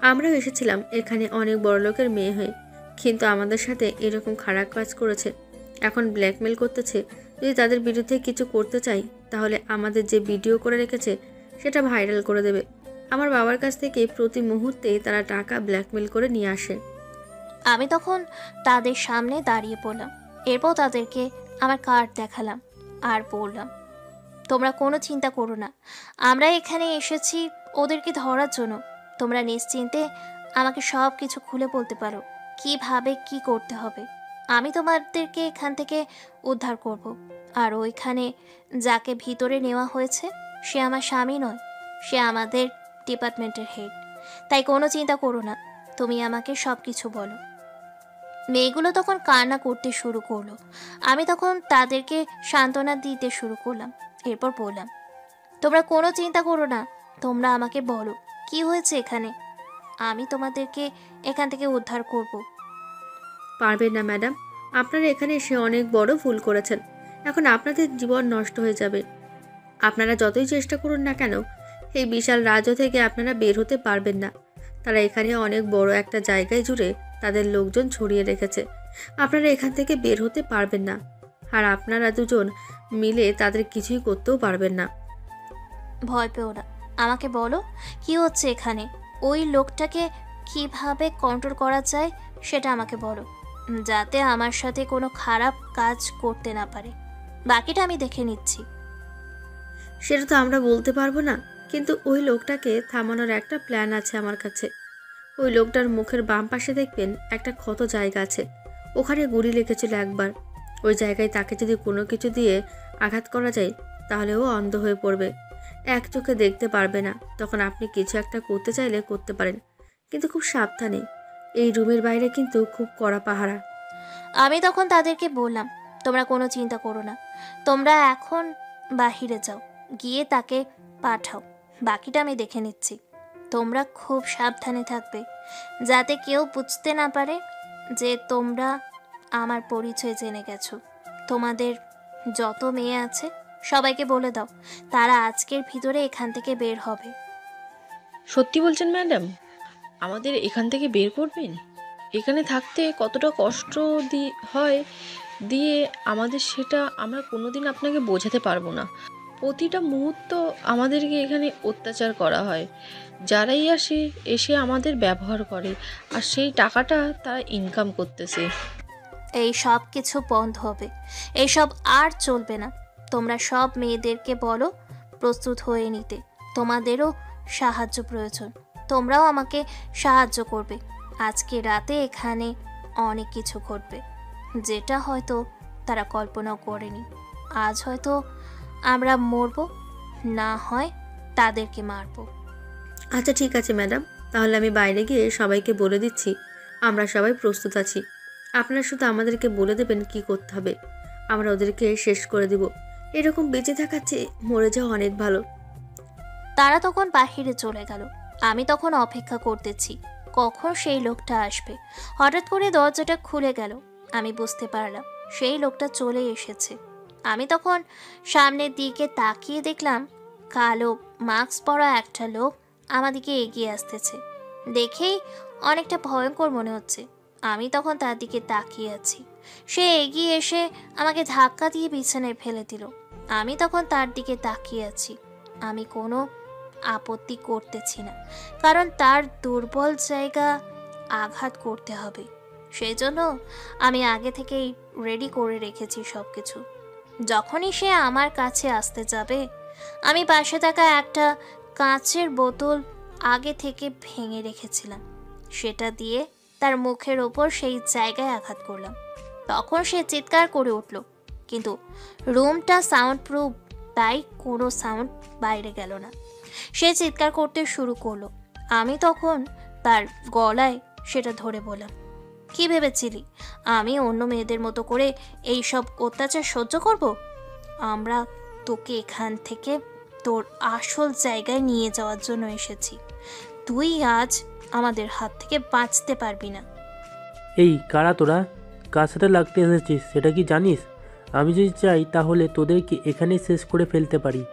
[SPEAKER 10] আমরাও এসেছিলাম এখানে অনেক বড় লোকের মেয়ে হয়ে, কিন্তু আমাদের সাথে এরকম খারাপ কাজ করেছে। এখন ব্ল্যাকমেল করতেছে। যদি তাদের বিরুদ্ধে কিছু করতে চাই তাহলে আমাদের যে ভিডিও করে রেখেছে সেটা ভাইরাল করে দেবে। আমার বাবার কাছ থেকে প্রতি মুহূর্তে তারা টাকা ব্ল্যাকমেল করে নিয়ে আসে।
[SPEAKER 4] আমি তখন তাদের সামনে দাঁড়িয়ে পড়লাম। এরপর তাদেরকে আমার কার্ড দেখালাম আর বললাম, তোমরা কোনো চিন্তা করো না, আমরা এখানে এসেছি ওদেরকে ধরার জন্য। তোমরা নিশ্চিন্তে আমাকে সব কিছু খুলে বলতে পারো কিভাবে কি করতে হবে। আমি তোমাদেরকে এখান থেকে উদ্ধার করব। আর ওইখানে যাকে ভিতরে নেওয়া হয়েছে সে আমার স্বামী নয়, সে আমাদের ডিপার্টমেন্টের হেড। তাই কোনো চিন্তা করো না, তুমি আমাকে সব কিছু বলো। মেয়েগুলো তখন কান্না করতে শুরু করলো। আমি তখন তাদেরকে সান্ত্বনা দিতে শুরু করলাম। এরপর বললাম, তোমরা কোনো চিন্তা করো না, তোমরা আমাকে বলো কি হয়েছে এখানে। আমি তোমাদেরকে এখান থেকে উদ্ধার করব।
[SPEAKER 10] পারবেন না ম্যাডাম, আপনারা এখানে এসে অনেক বড় ভুল করেছেন। এখন আপনাদের জীবন নষ্ট হয়ে যাবে। আপনারা যতই চেষ্টা করুন না কেন এই বিশাল রাজ্য থেকে আপনারা বের হতে পারবেন না। তারা এখানে অনেক বড় একটা জায়গায় জুড়ে তাদের লোকজন ছড়িয়ে রেখেছে। আপনারা এখান থেকে বের হতে পারবেন না। আর আপনারা দুজন মিলে তাদের কিছুই করতেও পারবেন না।
[SPEAKER 4] ভয় পেও না, আমাকে বলো কি হচ্ছে এখানে। ওই লোকটাকে কিভাবে কন্ট্রোল করা যায় সেটা আমাকে বলো, যাতে আমার সাথে কোনো খারাপ কাজ করতে না পারে। বাকিটা আমি দেখে নিচ্ছি।
[SPEAKER 10] সেটা তো আমরা বলতে পারবো না, কিন্তু ওই লোকটাকে থামানোর একটা প্ল্যান আছে আমার কাছে। ওই লোকটার মুখের বাম পাশে দেখবেন একটা ক্ষত জায়গা আছে, ওখানে গুলি লেগেছিল একবার। ওই জায়গায় তাকে যদি কোনো কিছু দিয়ে আঘাত করা যায় তাহলে ও অন্ধ হয়ে পড়বে, এক চোখে দেখতে পারবে না। তখন আপনি কিছু একটা করতে চাইলে করতে পারেন, কিন্তু খুব সাবধানে। এই রুমের বাইরে কিন্তু খুব কড়া পাহারা।
[SPEAKER 4] আমি তখন তাদেরকে বললাম, তোমরা কোনো চিন্তা করো না, তোমরা এখন বাহিরে যাও, গিয়ে তাকে পাঠাও। বাকিটা আমি দেখে নিচ্ছি। তোমরা খুব সাবধানে থাকবে, যাতে কেউ বুঝতে না পারে যে তোমরা আমার পরিচয় জেনে গেছো। তোমাদের যত মেয়ে আছে সবাইকে বলে দাও তারা আজকের ভিতরে এখান থেকে বের হবে।
[SPEAKER 11] সত্যি বলছেন ম্যাডাম? আমাদের এখান থেকে বের করবেন? এখানে থাকতে কতটা কষ্ট হয় দিয়ে আমাদের, সেটা আমরা কোনোদিন আপনাকে বোঝাতে পারবো না। প্রতিটা মুহূর্ত আমাদেরকে এখানে অত্যাচার করা হয়। যারাই আসে এসে আমাদের ব্যবহার করে, আর সেই টাকাটা তারা ইনকাম করতেছে।
[SPEAKER 4] এই সব কিছু বন্ধ হবে, এইসব আর চলবে না। তোমরা সব মেয়েদেরকে বলো প্রস্তুত হয়ে নিতে। তোমাদেরও সাহায্য প্রয়োজন, তোমরাও আমাকে সাহায্য করবে। আজকে রাতে এখানে অনেক কিছু ঘটবে যেটা হয়তো তারা কল্পনাও করেনি। আজ হয়তো আমরা মরবো, না হয় তাদেরকে মারবো।
[SPEAKER 10] আচ্ছা ঠিক আছে ম্যাডাম, তাহলে আমি বাইরে গিয়ে সবাইকে বলে দিচ্ছি আমরা সবাই প্রস্তুত আছি। আপনারা শুধু আমাদেরকে বলে দেবেন কি করতে হবে, আমরা ওদেরকে শেষ করে দেব। এরকম বেঁচে থাকার চেয়ে মরে যাওয়া অনেক ভালো।
[SPEAKER 4] তারা তখন বাহিরে চলে গেল। আমি তখন অপেক্ষা করতেছি কখন সেই লোকটা আসবে। হঠাৎ করে দরজাটা খুলে গেল। আমি বুঝতে পারলাম সেই লোকটা চলে এসেছে। আমি তখন সামনের দিকে তাকিয়ে দেখলাম কালো মাস্ক পরা একটা লোক আমাদিকে এগিয়ে আসতেছে। দেখেই অনেকটা ভয়ঙ্কর মনে হচ্ছে। আমি তখন তার দিকে তাকিয়ে আছি। সে এগিয়ে এসে আমাকে ধাক্কা দিয়ে বিছানায় ফেলে দিল। আমি তখন তার দিকে তাকিয়ে আছি। আমি কোনো আপত্তি করতেছি না, কারণ তার দুর্বল জায়গা আঘাত করতে হবে। সেই জন্য আমি আগে থেকেই রেডি করে রেখেছি সব কিছু। যখনই সে আমার কাছে আসতে যাবে, আমি পাশে থাকা একটা কাঁচের বোতল আগে থেকে ভেঙে রেখেছিলাম, সেটা দিয়ে তার মুখের ওপর সেই জায়গায় আঘাত করলাম। তখন সে চিৎকার করে উঠল, কিন্তু রুমটা সাউন্ড প্রুফ, তাই কোনো সাউন্ড বাইরে গেল না। সে চিৎকার করতে শুরু করলো। আমি তখন তার গলায় সেটা ধরে বললাম, কি ভেবেছিলি আমি অন্য মেয়েদের মতো করে এই সব অত্যাচার সহ্য করব? আমরা তোকে এখান থেকে তোর আসল জায়গায় নিয়ে যাওয়ার জন্য এসেছি। তুই আজ আমাদের হাত থেকে বাঁচতে পারবি না।
[SPEAKER 12] এই কারা তোরা? কার সাথে লাগতে এসেছিস সেটা কি জানিস? আমি যদি চাই তাহলে তোদেরকে এখানেই শেষ করে ফেলতে পারি।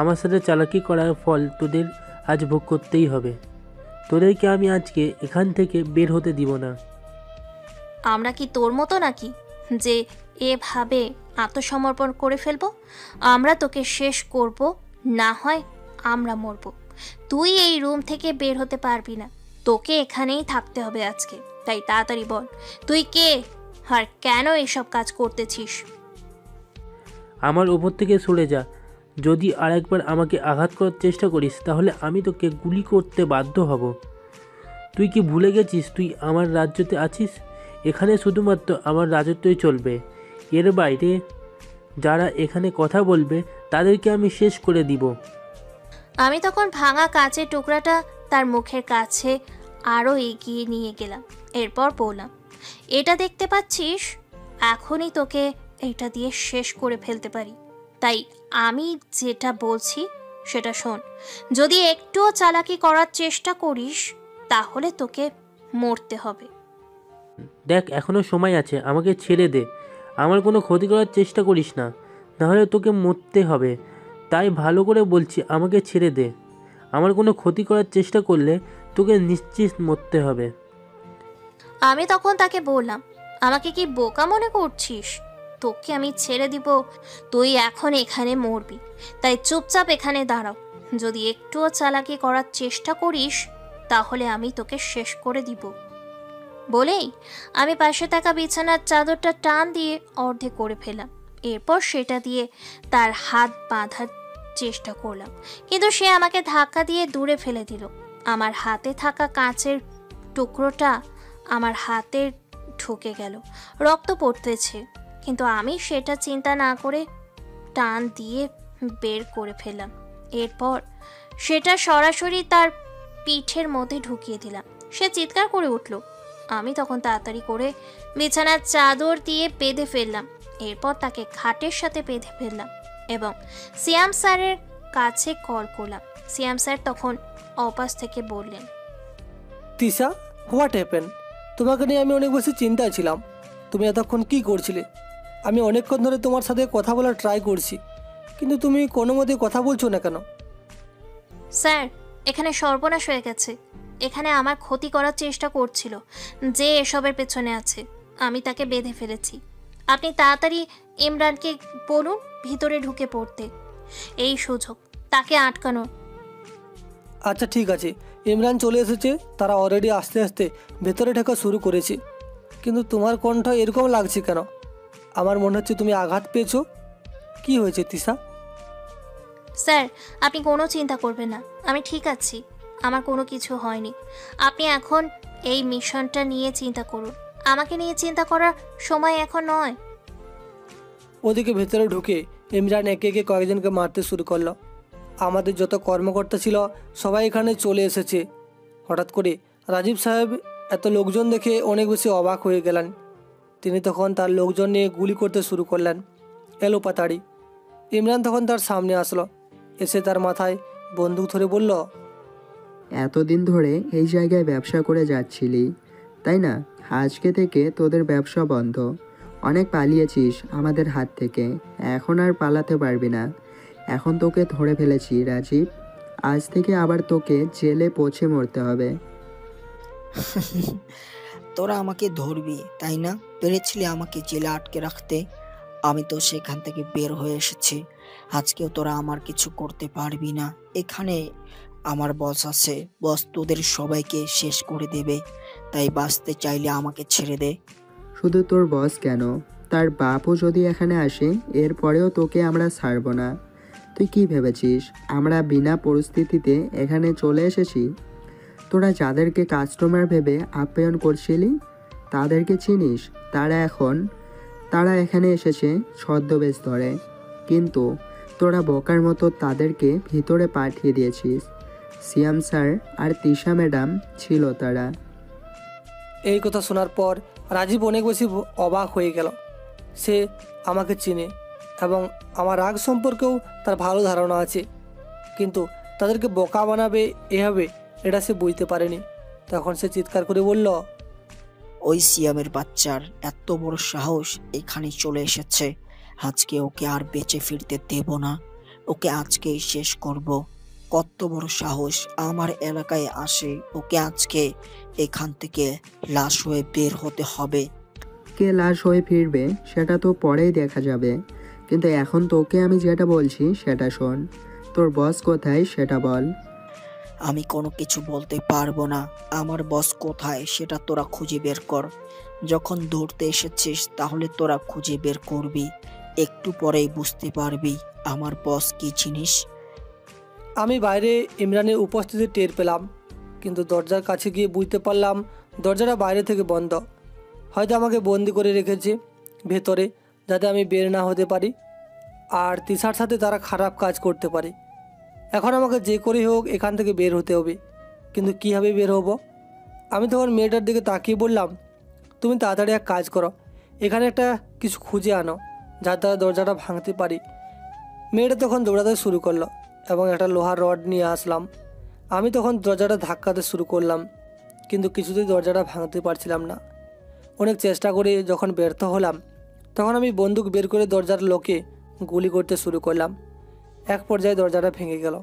[SPEAKER 12] আমার সাথে চালাকি করার ফল তোদের আজ ভোগ করতেই হবে। তোদেরকে আমি আজকে এখান থেকে বের হতে দিব না।
[SPEAKER 4] আমরা কি তোর মতো নাকি যে এভাবে আত্মসমর্পণ করে ফেলবো? আমরা তোকে শেষ করব, না হয় আমরা মরব। তুই এই রুম থেকে বের হতে পারবি না, তোকে এখানেই থাকতে হবে আজকে। তাই তাড়াতাড়ি বল, তুই কে আর কেন এসব কাজ করতেছিস?
[SPEAKER 12] আমার ওপর থেকে সরে যা। যদি আরেকবার আমাকে আঘাত করার চেষ্টা করিস তাহলে আমি তোকে গুলি করতে বাধ্য হব। তুই কি ভুলে গেছিস তুই আমার রাজ্যতে আছিস? এখানে শুধুমাত্র আমার রাজত্বই চলবে। এর বাইরে যারা এখানে কথা বলবে তাদেরকে আমি শেষ করে দিব।
[SPEAKER 4] আমি তখন ভাঙা কাঁচের টুকরাটা তার মুখের কাছে আরও এগিয়ে নিয়ে গেলাম। এরপর বললাম, এটা দেখতে পাচ্ছিস? এখনই তোকে এটা দিয়ে শেষ করে ফেলতে পারি। তাই আমি যেটা বলছি সেটা শোন। যদি একটুও চালাকি করার চেষ্টা করিস তাহলে তোকে মরতে হবে।
[SPEAKER 12] দেখ এখনও সময় আছে, আমাকে ছেড়ে দে। আমার কোনো ক্ষতি করার চেষ্টা করিস না, নাহলে তোকে মরতে হবে। তাই ভালো করে বলছি, আমাকে ছেড়ে দে। আমার কোনো ক্ষতি করার চেষ্টা করলে তোকে নিশ্চিত মরতে হবে।
[SPEAKER 4] আমি তখন তাকে বললাম, আমাকে কি বোকা মনে করছিস? তোকে আমি ছেড়ে দিব? তুই এখন এখানে মরবি, তাই চুপচাপ এখানে দাঁড়াও। যদি একটুও চালাকি করার চেষ্টা করিস তাহলে আমি তোকে শেষ করে দিব। বলেই আমি পাশে থাকা বিছানার চাদরটা টান দিয়ে অর্ধেক করে ফেললাম। এরপর সেটা দিয়ে তার হাত বাঁধার চেষ্টা করলাম, কিন্তু সে আমাকে ধাক্কা দিয়ে দূরে ফেলে দিল। আমার হাতে থাকা কাঁচের টুকরোটা আমার হাতে ঢুকে গেল, রক্ত পড়তেছে, কিন্তু আমি সেটা চিন্তা না করে টান দিয়ে বের করে ফেললাম। এরপর সেটা সরাসরি তার পিঠের মধ্যে ঢুকিয়ে দিলাম। সে চিৎকার করে উঠল। আমি তখন তাড়াতাড়ি করে বিছানার চাদর দিয়ে বেঁধে ফেললাম। এরপর তাকে খাটের সাথে বেঁধে ফেললাম এবং সিয়াম স্যারের কাছে কল করলাম। সিয়াম স্যার তখন অপাস থেকে বললেন,
[SPEAKER 1] তিশা, হোয়াট হ্যাপেন? তোমাকে নিয়ে আমি অনেক বেশি চিন্তায় ছিলাম। তুমি এতক্ষণ কি করছিলে? আমি অনেকক্ষণ ধরে তোমার সাথে কথা বলার ট্রাই করছি, কিন্তু তুমি কোনো মতে কথা বলছো না কেন?
[SPEAKER 4] স্যার, এখানে সর্বনাশ হয়ে গেছে। এখানে আমার ক্ষতি করার চেষ্টা করছিল যে এসবের পেছনে আছে। আমি তাকে বেঁধে ফেলেছি। আপনি তাড়াতাড়ি ইমরানকে বলুন ভিতরে ঢুকে পড়তে। এই সুযোগ তাকে আটকানোর।
[SPEAKER 1] আচ্ছা ঠিক আছে, ইমরান চলে এসেছে, তারা অলরেডি আস্তে আস্তে ভেতরে ঢোকা শুরু করেছে। কিন্তু তোমার কণ্ঠ এরকম লাগছে কেন? আমার মনে হচ্ছে তুমি আঘাত পেয়েছো। কি হয়েছে তিশা?
[SPEAKER 4] স্যার, আপনি কোনো চিন্তা করবেন না, আমি ঠিক আছি। আমার কোনো কিছু হয়নি। আপনি এখন এই মিশনটা নিয়ে চিন্তা করুন। আমাকে নিয়ে চিন্তা করার সময় এখন নয়।
[SPEAKER 1] ওদিকে ভেতরে ঢুকে ইমরান একে একে কয়েকজনকে মারতে শুরু করলো। আমাদের যত কর্মকর্তা ছিল সবাই এখানে চলে এসেছে। হঠাৎ করে রাজীব সাহেব এত লোকজন দেখে অনেক বেশি অবাক হয়ে গেলেন। তিনি তখন তার লোকজন নিয়ে গুলি করতে শুরু করলেন এলোপাতাড়ি। ইমরান তখন তার সামনে আসলো, এসে তার মাথায় বন্দুক ধরে বলল,
[SPEAKER 3] এতদিন ধরে এই জায়গায় ব্যবসা করে যাচ্ছিলি, তাই না? আজকে থেকে তোদের ব্যবসা বন্ধ। অনেক পালিয়েছিস আমাদের হাত থেকে, এখন আর পালাতে পারবি না। এখন তোকে ধরে ফেলেছি রাজীব, আজ থেকে আবার তোকে জেলে পচে মরতে হবে।
[SPEAKER 8] তোরা আমাকে ধরবি তাই না? পেরেছিলি আমাকে জেলে আটকে রাখতে? আমি তো সেখান থেকে বের হয়ে এসেছি। আজকেও তোরা আমার কিছু করতে পারবি না। এখানে আমার বস আছে, বস তোদের সবাইকে শেষ করে দেবে। তাই বাঁচতে চাইলে আমাকে ছেড়ে দে।
[SPEAKER 3] শুধু তোর বস কেন, তার বাপও যদি এখানে আসে এরপরেও তোকে আমরা ছাড়ব না। তুই কি ভেবেছিস আমরা বিনা পরিস্থিতিতে এখানে চলে এসেছি? তোরা যাদেরকে কাস্টমার ভেবে আপ্যায়ন করছিলি তাদেরকে চিনিস? তারা এখানে এসেছে ছদ্মবেশ ধরে, কিন্তু তোরা বোকার মতো তাদেরকে ভিতরে পাঠিয়ে দিয়েছিস। সিয়াম স্যার আর তিশা ম্যাডাম ছিল তারা।
[SPEAKER 1] এই কথা শোনার পর রাজীব অনেক বেশি অবাক হয়ে গেল। সে আমাকে চিনে এবং আমার রাগ সম্পর্কেও তার ভালো ধারণা আছে, কিন্তু তাদেরকে বোকা বানাবে এভাবে এটা সে বুঝতে পারেনি। তখন সে চিৎকার করে বলল,
[SPEAKER 8] ওই সিয়ামের বাচ্চার এত বড় সাহস এখানে চলে এসেছে। আজকে ওকে আর বেঁচে ফিরতে দেব না। ওকে আজকেই শেষ করব। কত বড় সাহস আমার এলাকায় আসে। ওকে আজকে এখান থেকে লাশ হয়ে বের হতে হবে।
[SPEAKER 3] কে লাশ হয়ে ফিরবে সেটা তো পরেই দেখা যাবে, কিন্তু এখন তোকে আমি যেটা বলছি সেটা শোন। তোর বস কোথায় সেটা বল।
[SPEAKER 8] আমি কোনো কিছু বলতে পারবো না। আমার বস কোথায় সেটা তোরা খুঁজে বের কর। যখন ধরতে এসেছিস তাহলে তোরা খুঁজে বের করবি। একটু পরেই বুঝতে পারবি আমার বস কি জিনিস।
[SPEAKER 1] আমি বাইরে ইমরানের উপস্থিতি টের পেলাম, কিন্তু দরজার কাছে গিয়ে বুঝতে পারলাম দরজাটা বাইরে থেকে বন্ধ। হয়তো আমাকে বন্দি করে রেখেছে ভেতরে, যাতে আমি বের না হতে পারি, আর তিশার সাথে তারা খারাপ কাজ করতে পারে। এখন আমাকে যে করেই হোক এখান থেকে বের হতে হবে, কিন্তু কীভাবে বের হব? আমি তখন মেয়েটার দিকে তাকিয়ে বললাম, তুমি তাড়াতাড়ি এক কাজ করো, এখানে একটা কিছু খুঁজে আনো যার দ্বারা দরজাটা ভাঙতে পারি। মেয়েটা তখন দৌড়াতে শুরু করলো এবং একটা লোহার রড নিয়ে আসলাম। আমি তখন দরজাটা ধাক্কাতে শুরু করলাম, কিন্তু কিছুতেই দরজাটা ভাঙতে পারছিলাম না। অনেক চেষ্টা করে যখন ব্যর্থ হলাম, তখন আমি বন্দুক বের করে দরজার লোকে গুলি করতে শুরু করলাম। এক পর্যায়ে দরজাটা ভেঙে গেল।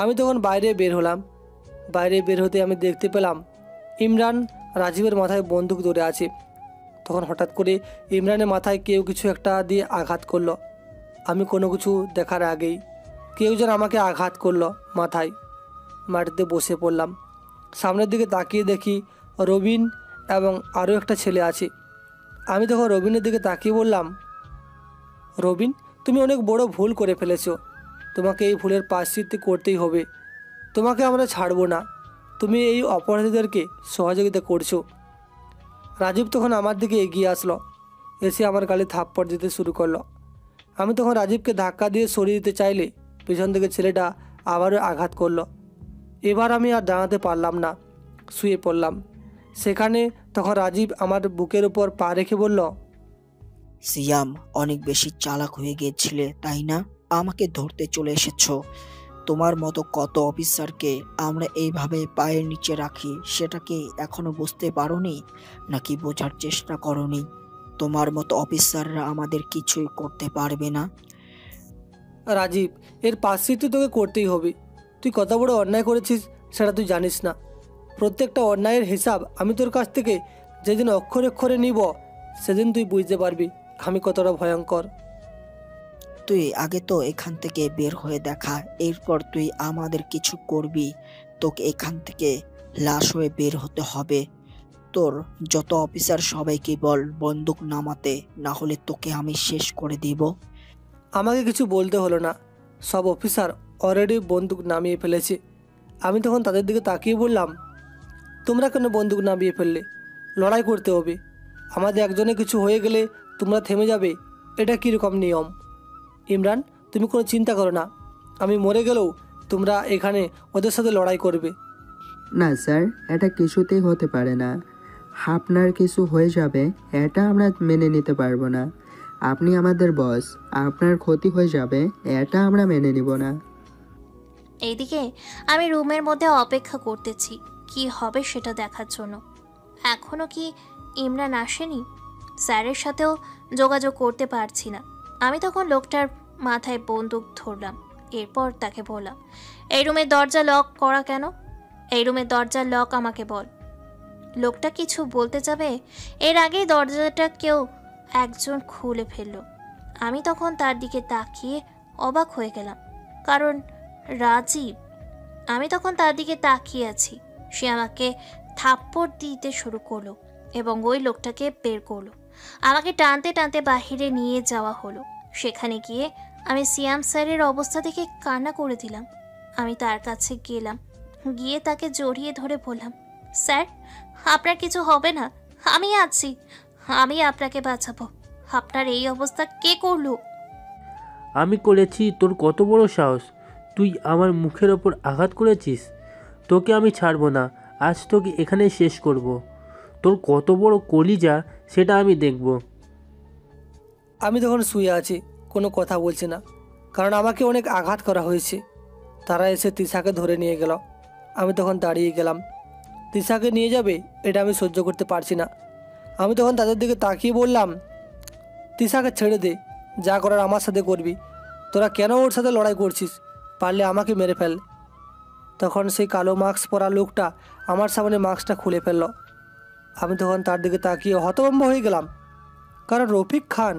[SPEAKER 1] আমি তখন বাইরে বের হলাম। বাইরে বের হতে আমি দেখতে পেলাম ইমরান রাজীবের মাথায় বন্দুক ধরে আছে। তখন হঠাৎ করে ইমরানের মাথায় কেউ কিছু একটা দিয়ে আঘাত করলো। আমি কোনো কিছু দেখার আগেই কেউ যেন আমাকে আঘাত করলো মাথায়। মাটিতে বসে পড়লাম। সামনের দিকে তাকিয়ে দেখি রবিন এবং আরও একটা ছেলে আছে। আমি তখন রবিনের দিকে তাকিয়ে বললাম, রবিন, তুমি অনেক বড় ভুল করে ফেলেছো। তোমাকে এই ভুলের প্রায়শ্চিত্ত করতেই হবে। তোমাকে আমরা ছাড়বো না। তুমি এই অপরাধীদেরকে সহযোগিতা করছো। রাজীব তখন আমার দিকে এগিয়ে আসলো, এসে আমার গালে থাপ্পড় দিতে শুরু করলো। আমি তখন রাজীবকে ধাক্কা দিয়ে সরিয়ে দিতে চাইলে পেছন থেকে ছেলেটা আবারও আঘাত করলো। এবার আমি আর দাঁড়াতে পারলাম না, শুয়ে পড়লাম। সেখানে তখন রাজীব আমার বুকের উপর পা রেখে বলল,
[SPEAKER 8] সিয়াম, অনেক বেশি চালাক হয়ে গিয়েছিলে তাই না? আমাকে ধরতে চলে এসেছো। তোমার মতো কত অফিসারকে আমরা এইভাবে পায়ের নিচে রাখি, সেটা কি এখনো বুঝতে পারোনি নাকি বোঝার চেষ্টা করনি? তোমার মতো অফিসাররা আমাদের কিছুই করতে পারবে না।
[SPEAKER 1] রাজীব, এর পাশে তুই তোকে করতেই হবে। তুই কত বড় অন্যায় করেছিস সেটা তুই জানিস না। প্রত্যেকটা অন্যায়ের হিসাব আমি তোর কাছ থেকে যেদিন অক্ষরে অক্ষরে নিব সেদিন তুই বুঝতে পারবি আমি কতটা ভয়ঙ্কর।
[SPEAKER 8] তুই আগে তো এখান থেকে বের হয়ে দেখা, এরপর তুই আমাদের কিছু করবি, তোকে এখান থেকে লাশ হয়ে বের হতে হবে। তোর যত অফিসার সবাইকে বল বন্দুক নামাতে, না হলে তোকে আমি শেষ করে দিব।
[SPEAKER 1] আমাকে কিছু বলতে হলো না, সব অফিসার অলরেডি বন্দুক নামিয়ে ফেলেছে। আমি তখন তাদের দিকে তাকিয়ে বললাম, তোমরা কেন বন্দুক নামিয়ে ফেললে? লড়াই করতে হবে। আমাদের একজনে কিছু হয়ে গেলে তোমরা থেমে যাবে, এটা কীরকম নিয়ম? ইমরান, তুমি কোনো চিন্তা করো না, আমি মরে গেলেও তোমরা এখানে ওদের সাথে লড়াই করবে।
[SPEAKER 3] না স্যার, এটা কিছুতেই হতে পারে না। আপনার কিছু হয়ে যাবে এটা আমরা মেনে নিতে পারবো না। আপনি আমাদের বস, আপনার ক্ষতি হয়ে যাবে এটা আমরা মেনে নিব না।
[SPEAKER 4] এইদিকে আমি রুমের মধ্যে অপেক্ষা করতেছি কি হবে সেটা দেখার জন্য। এখনও কি ইমরান আসেনি? স্যারের সাথেও যোগাযোগ করতে পারছি না। আমি তখন লোকটার মাথায় বন্দুক ধরলাম, এরপর তাকে বললাম, এই রুমের দরজা লক করা কেন? এই রুমের দরজার লক আমাকে বল। লোকটা কিছু বলতে যাবে এর আগেই দরজাটা কেউ একজন খুলে ফেলল। আমি তখন তার দিকে তাকিয়ে অবাক হয়ে গেলাম, কারণ রাজীব। আমি তখন তার দিকে তাকিয়ে আছি, সে আমাকে থাপ্পড় দিতে শুরু করলো এবং ওই লোকটাকে বের করলো। আমাকে টানতে টানতে বাহিরে নিয়ে যাওয়া হলো। সেখানে গিয়ে আমি সিয়াম স্যারের অবস্থা দেখে কান্না করে দিলাম। আমি তার কাছে গেলাম, গিয়ে তাকে জড়িয়ে ধরে বললাম, স্যার আপনার কিছু হবে না, আমি আছি, আমি আপনাকে বাঁচাবো। আপনার এই অবস্থা কে করলো?
[SPEAKER 12] আমি করেছি। তোর কত বড় সাহস, তুই আমার মুখের ওপর আঘাত করেছিস? তোকে আমি ছাড়বো না, আজ তোকে এখানে শেষ করব। তোর কত বড় কলিজা সেটা আমি দেখব।
[SPEAKER 1] আমি তখন শুয়ে আছি, কোনো কথা বলছি না, কারণ আমাকে অনেক আঘাত করা হয়েছে। তারা এসে তিশাকে ধরে নিয়ে গেল। আমি তখন দাঁড়িয়ে গেলাম। তিশাকে নিয়ে যাবে এটা আমি সহ্য করতে পারছি না। আমি তখন তাদের দিকে তাকিয়ে বললাম, তিশাকে ছেড়ে দে, যা করার আমার সাথে করবি। তোরা কেন ওর সাথে লড়াই করছিস? পারলে আমাকে মেরে ফেল। তখন সেই কালো মাস্ক পরা লোকটা আমার সামনে মাস্কটা খুলে ফেলল। আমি তখন তার দিকে তাকিয়ে হতভম্ব হয়ে গেলাম, কারণ রফিক খান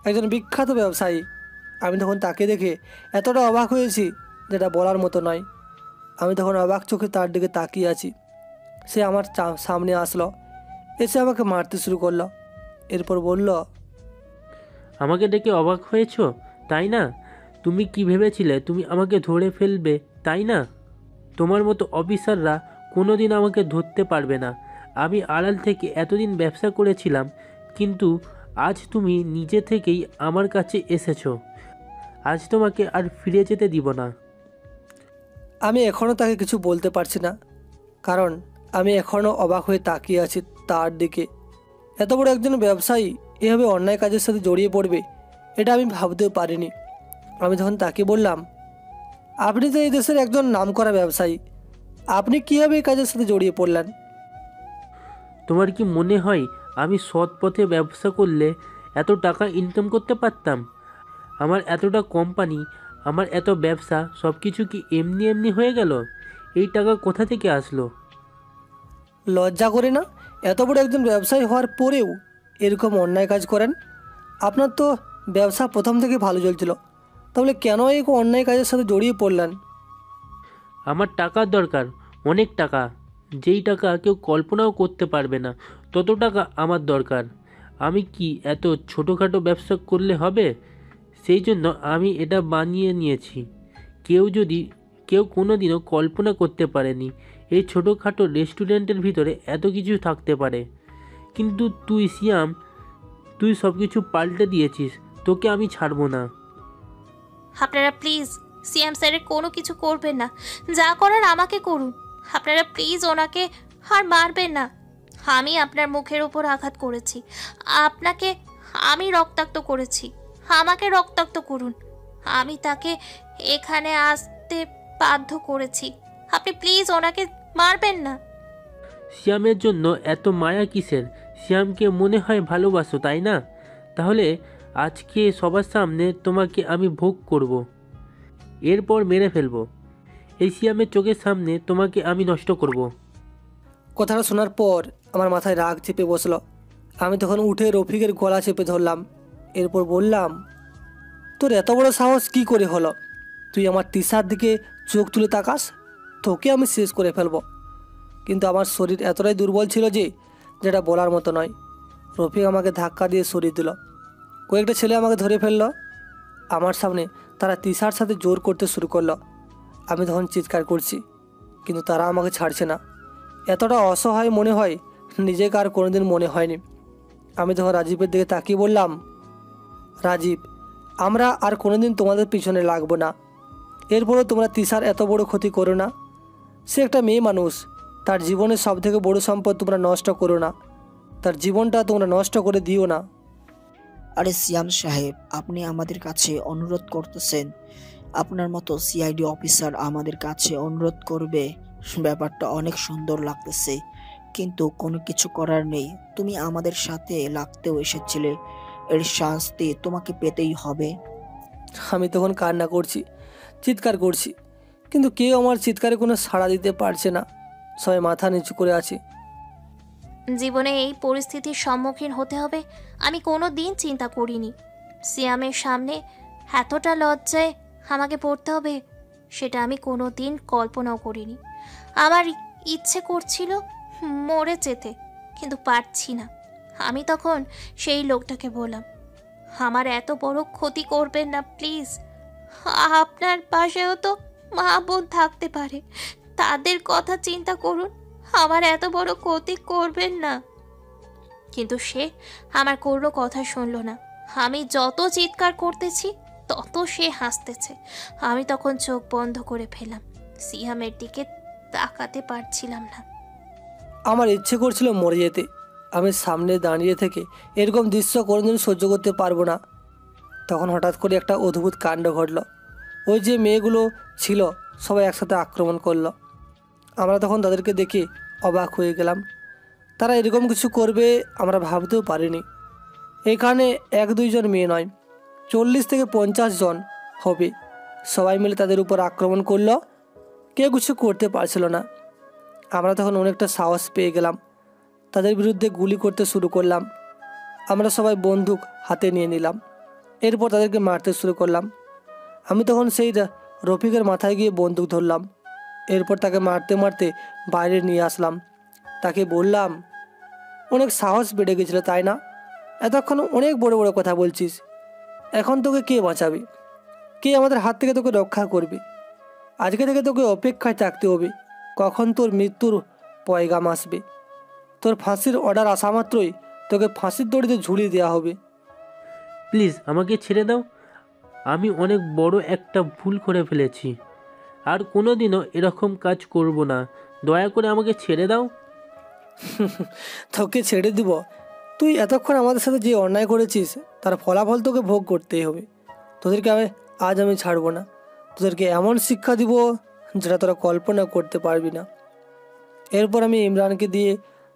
[SPEAKER 1] একজন বিখ্যাত ব্যবসায়ী। আমি তখন তাকে দেখে এতটা অবাক হয়েছি যেটা বলার মতো নয়। আমি তখন অবাক চোখে তার দিকে তাকিয়ে আছি। সে আমার সামনে আসলো, এসে আমাকে মারতে শুরু করলো। এরপর বলল,
[SPEAKER 12] আমাকে দেখে অবাক হয়েছো তাই না? তুমি কি ভেবেছিলে তুমি আমাকে ধরে ফেলবে তাই না? তোমার মতো অফিসাররা কোনো দিন আমাকে ধরতে পারবে না। আমি আড়াল থেকে এতদিন ব্যবসা করেছিলাম, কিন্তু আজ তুমি নিজে থেকেই আমার কাছে এসেছো। আজ তোমাকে আর ফিরে যেতে দিব না।
[SPEAKER 1] আমি এখনও তাকে কিছু বলতে পারছি না, কারণ আমি এখনও অবাক হয়ে তাকিয়ে আছি তার দিকে। এত বড় একজন ব্যবসায়ী এভাবে অন্যায় কাজের সাথে জড়িয়ে পড়বে এটা আমি ভাবতেও পারিনি। আমি তখন তাকে বললাম, আপনি তো এই দেশের একজন নামকরা ব্যবসায়ী, আপনি কীভাবে এই কাজের সাথে জড়িয়ে পড়লেন?
[SPEAKER 12] তোমার কি মনে হয় আমি সৎ পথে ব্যবসা করলে এত টাকা ইনকাম করতে পারতাম? আমার এতটা কোম্পানি, আমার এত ব্যবসা, সব কিছু কি এমনি এমনি হয়ে গেল? এই টাকা কোথা থেকে আসলো?
[SPEAKER 1] লজ্জা করে না এত বড় একজন ব্যবসায়ী হওয়ার পরেও এরকম অন্যায় কাজ করেন? আপনার তো ব্যবসা প্রথম থেকে ভালো চলছিল, তাহলে কেন এই অন্যায় কাজের সাথে জড়িয়ে পড়লেন?
[SPEAKER 12] আমার টাকার দরকার, অনেক টাকা, যেই টাকা কেউ কল্পনাও করতে পারবে না, তত টাকা আমার দরকার। আমি কি এত ছোটোখাটো ব্যবসা করলে হবে? সেই জন্য আমি এটা বানিয়ে নিয়েছি। কেউ কোনো দিনও কল্পনা করতে পারেনি এই ছোটোখাটো রেস্টুরেন্টের ভিতরে এত কিছু থাকতে পারে। কিন্তু তুই সিয়াম, তুই সব কিছু পাল্টে দিয়েছিস, তোকে আমি ছাড়বো না।
[SPEAKER 4] আপনারা প্লিজ সিএম স্যারের কোনো কিছু করবেন না, যা করার আমাকে করুন। আপনারা প্লিজ ওনাকে আর মারবেন না। আমি আপনার মুখের উপর আঘাত করেছি, আপনাকে আমি রক্তাক্ত করেছি, আমাকে রক্তাক্ত করুন। আমি তাকে এখানে আসতে বাধ্য করেছি, আপনি প্লিজ ওনাকে মারবেন না।
[SPEAKER 12] সিয়ামের জন্য এত মায়া কিসের? শ্যামকে মনে হয় ভালোবাসো, তাই না? তাহলে আজকে সবার সামনে তোমাকে আমি ভোগ করব, এরপর মেরে ফেলবো। এই শ্যামের চোখের সামনে তোমাকে আমি নষ্ট করব।
[SPEAKER 1] কথাটা শোনার পর আমার মাথায় রাগ চেপে বসলো। আমি তখন উঠে রফিকের গলা চেপে ধরলাম। এরপর বললাম, তোর এত বড় সাহস কি করে হলো? তুই আমার তিশার দিকে চোখ তুলে তাকাস, তোকে আমি শেষ করে ফেলবো। কিন্তু আমার শরীর এতটাই দুর্বল ছিল যে যেটা বলার মতো নয়। রফিক আমাকে ধাক্কা দিয়ে সরিয়ে দিল। কয়েকটা ছেলে আমাকে ধরে ফেললো আমার সামনে। তারা তিশার সাথে জোর করতে শুরু করলো। আমি তখন চিৎকার করছি, কিন্তু তারা আমাকে ছাড়ছে না। এতটা অসহায় মনে হয় নিজেকে আর কোনোদিন মনে হয়নি। আমি তখন রাজীবের দিকে তাকিয়ে বললাম, রাজীব, আমরা আর কোনোদিন তোমাদের পিছনে লাগবো না। এরপরও তোমরা তিশার এত বড় ক্ষতি করো না। সে একটা মেয়ে মানুষ, তার জীবনের সবথেকে বড় সম্পদ তোমরা নষ্ট করো না। তার জীবনটা তোমরা নষ্ট করে দিও না।
[SPEAKER 8] আরে সিয়াম সাহেব, আপনি আমাদের কাছে অনুরোধ করতেছেন? আপনার মতো সিআইডি অফিসার আমাদের কাছে অনুরোধ করবে? ব্যাপারটা অনেক সুন্দর লাগতেছে, কিন্তু কোনো কিছু করার নেই। তুমি আমাদের সাথে লাগতেও এসেছিলে, এর শাস্তি তোমাকে পেতেই হবে।
[SPEAKER 1] আমি তখন কান্না করছি, চিৎকার করছি, কিন্তু কেউ আমার চিৎকারে কোনো সাড়া দিতে পারছে না। সবাই মাথা নিচু করে আছে।
[SPEAKER 4] জীবনে এই পরিস্থিতির সম্মুখীন হতে হবে আমি কোনো দিন চিন্তা করিনি। সিয়ামের সামনে এতটা লজ্জায় আমাকে পড়তে হবে সেটা আমি কোনো দিন কল্পনাও করিনি। আমার ইচ্ছে করছিল মরে যেতে, কিন্তু পারছি না। আমি তখন সেই লোকটাকে বললাম, আমার এত বড় ক্ষতি করবেন না প্লিজ। আপনার পাশেও তো মা বোন থাকতে পারে, তাদের কথা চিন্তা করুন, আমার এত বড় ক্ষতি করবেন না। কিন্তু সে আমার কোনো কথা শুনলো না। আমি যত চিৎকার করতেছি তত সে হাসতেছে। আমি তখন চোখ বন্ধ করে ফেললাম, সিয়ামের দিকে তাকাতে পারছিলাম না।
[SPEAKER 1] আমার ইচ্ছে করছিল মরে যেতে। আমি সামনে দাঁড়িয়ে থেকে এরকম দৃশ্য কোনোদিন সহ্য করতে পারবো না। তখন হঠাৎ করে একটা অদ্ভুত কাণ্ড ঘটলো। ওই যে মেয়েগুলো ছিল সবাই একসাথে আক্রমণ করলো। আমরা তখন তাদেরকে দেখে অবাক হয়ে গেলাম। তারা এরকম কিছু করবে আমরা ভাবতেও পারিনি। এখানে 1-2 জন মেয়ে নয়, 40 থেকে 50 জন হবে। সবাই মিলে তাদের উপর আক্রমণ করলো, কেউ কিছু করতে পারছিল না। আমরা তখন অনেকটা সাহস পেয়ে গেলাম, তাদের বিরুদ্ধে গুলি করতে শুরু করলাম। আমরা সবাই বন্দুক হাতে নিয়ে নিলাম। এরপর তাদেরকে মারতে শুরু করলাম। আমি তখন সেই রফিকের মাথায় গিয়ে বন্দুক ধরলাম। এরপর তাকে মারতে মারতে বাইরে নিয়ে আসলাম। তাকে বললাম, অনেক সাহস বেড়ে গেছিলো তাই না? এতক্ষণ অনেক বড় বড় কথা বলছিস, এখন তোকে কে বাঁচাবে? কে আমাদের হাত থেকে তোকে রক্ষা করবে? আজকে থেকে তোকে অপেক্ষায় থাকতে হবে কখন তোর মৃত্যুর পয়গাম আসবে। তোর ফাঁসির অর্ডার আসা মাত্রই তোকে ফাঁসির দড়িতে ঝুলিয়ে দেওয়া হবে।
[SPEAKER 12] প্লিজ আমাকে ছেড়ে দাও, আমি অনেক বড় একটা ভুল করে ফেলেছি, আর কোনোদিনও এরকম কাজ করব না। দয়া করে আমাকে ছেড়ে দাও।
[SPEAKER 1] তোকে ছেড়ে দিব? তুই এতক্ষণ আমাদের সাথে যে অন্যায় করেছিস তার ফলাফল তোকে ভোগ করতেই হবে। তোদেরকে আজ আমি ছাড়বো না। তোদেরকে এমন শিক্ষা দিব যেটা তোরা কল্পনা করতে পারবি না। এরপর আমি ইমরানকে দিয়ে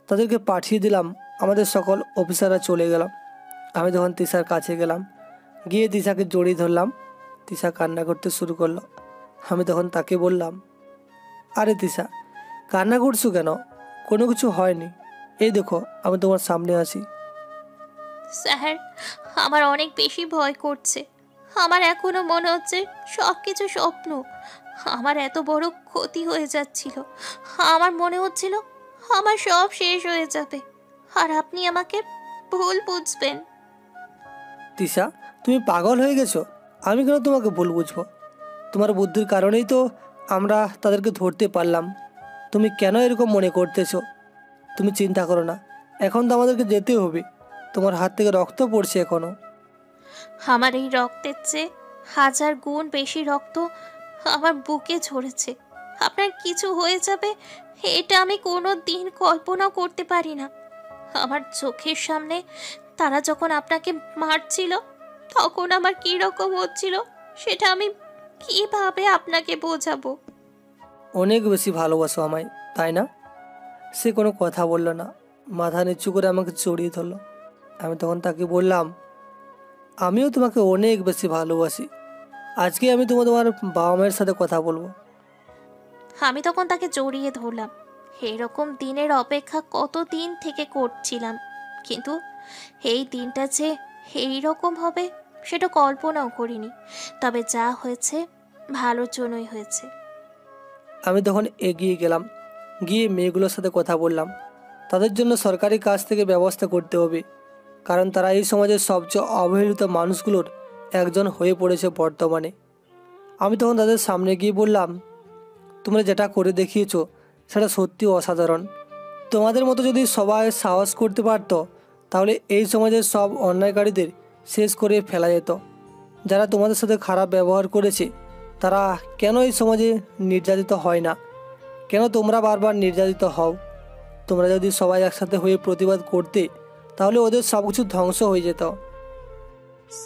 [SPEAKER 1] তাদেরকে পাঠিয়ে দিলাম। আমাদের সকল অফিসাররা চলে গেলাম। আমি তখন তিশার কাছে গেলাম, গিয়ে তিশাকে জড়িয়ে ধরলাম। তিশা কান্না করতে শুরু করলো। আমি তখন তাকে বললাম, আরে তিশা, কান্না করছো কেন? কোনো কিছু হয়নি, এই দেখো আমি তোমার সামনে আছি।
[SPEAKER 4] স্যার, আমার অনেক বেশি ভয় করছে। আমার এখনো মনে হচ্ছে সব কিছু স্বপ্ন। আমার এত বড় ক্ষতি হয়ে যাচ্ছিল, আমার মনে হচ্ছিল আমার সব শেষ হয়ে যাবে, আর আপনি আমাকে ভুল বুঝবেন।
[SPEAKER 1] তিশা, তুমি পাগল হয়ে গেছো? আমি কেন তোমাকে ভুল বুঝবো? তোমার বুদ্ধির কারণেই তো আমরা তাদেরকে ধরতে পারলাম। তুমি কেন এরকম মনে করতেছো? তুমি চিন্তা করো না, এখন তো আমাদেরকে যেতে হবে। তোমার হাত থেকে রক্ত পড়ছে এখনো।
[SPEAKER 4] আমার এই রক্তের চেয়ে 1000 গুণ বেশি রক্ত আমার বুকে ঝরেছে। আপনার কিছু হয়ে যাবে এটা আমি কোনো দিন কল্পনা করতে পারি না। আমার চোখের সামনে তারা যখন আপনাকে মারছিল তখন আমার কী রকম হচ্ছিল সেটা আমি কিভাবে আপনাকে বোঝাবো।
[SPEAKER 1] অনেক বেশি ভালোবাসো আমায়, তাই না? সে কোনো কথা বলল না। মাথা নিচু করে আমাকে জড়িয়ে ধরলো। আমি তখন তাকে বললাম, আমিও তোমাকে অনেক বেশি ভালোবাসি। আজকে আমি তোমার বাবা মায়ের সাথে কথা বলবো।
[SPEAKER 4] আমি তখন তাকে জড়িয়ে ধরলাম। এরকম দিনের অপেক্ষা কত দিন থেকে করছিলাম, কিন্তু এই দিনটা যে এইরকম হবে সেটা কল্পনাও করিনি। তবে যা হয়েছে ভালোর জন্যই হয়েছে।
[SPEAKER 1] আমি তখন এগিয়ে গেলাম, গিয়ে মেয়েগুলোর সাথে কথা বললাম। তাদের জন্য সরকারি কাজ থেকে ব্যবস্থা করতে হবে, কারণ তারা এই সমাজের সবচেয়ে অবহেলিত মানুষগুলোর একজন হয়ে পড়েছে বর্তমানে। আমি তখন তাদের সামনে গিয়ে বললাম, তোমরা যেটা করে দেখিয়েছো সেটা সত্যি অসাধারণ। তোমাদের মতো যদি সবাই সাহস করতে পারতো তাহলে এই সমাজের সব অন্যায়কারীদের শেষ করে ফেলা যেত। যারা তোমাদের সাথে খারাপ ব্যবহার করেছে তারা কেন এই সমাজে নির্যাতিত হয় না? কেন তোমরা বারবার নির্যাতিত হও? তোমরা যদি সবাই একসাথে হয়ে প্রতিবাদ করতে তাহলে ওদের সব কিছু ধ্বংস হয়ে যেত।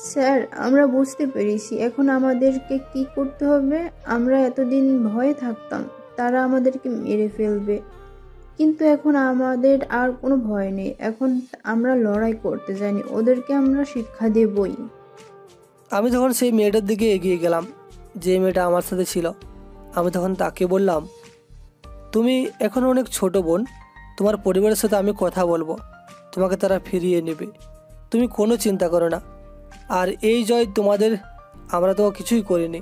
[SPEAKER 9] স্যার, আমরা বুঝতে পেরেছি এখন আমাদেরকে কি করতে হবে। আমরা এতদিন ভয়ে থাকতাম তারা আমাদেরকে মেরে ফেলবে, কিন্তু এখন আমাদের আর কোনো ভয় নেই। এখন আমরা লড়াই করতে জানি, ওদেরকে আমরা শিক্ষা দেবই।
[SPEAKER 1] আমি তখন সেই মেয়েটার দিকে এগিয়ে গেলাম, যে মেয়েটা আমার সাথে ছিল। আমি তখন তাকে বললাম, তুমি এখন অনেক ছোট বোন, তোমার পরিবারের সাথে আমি কথা বলবো, তোমাকে তারা ফিরিয়ে নেবে, তুমি কোনো চিন্তা করো না। আর এই জয় তোমাদের, আমরা তো কিছুই করিনি,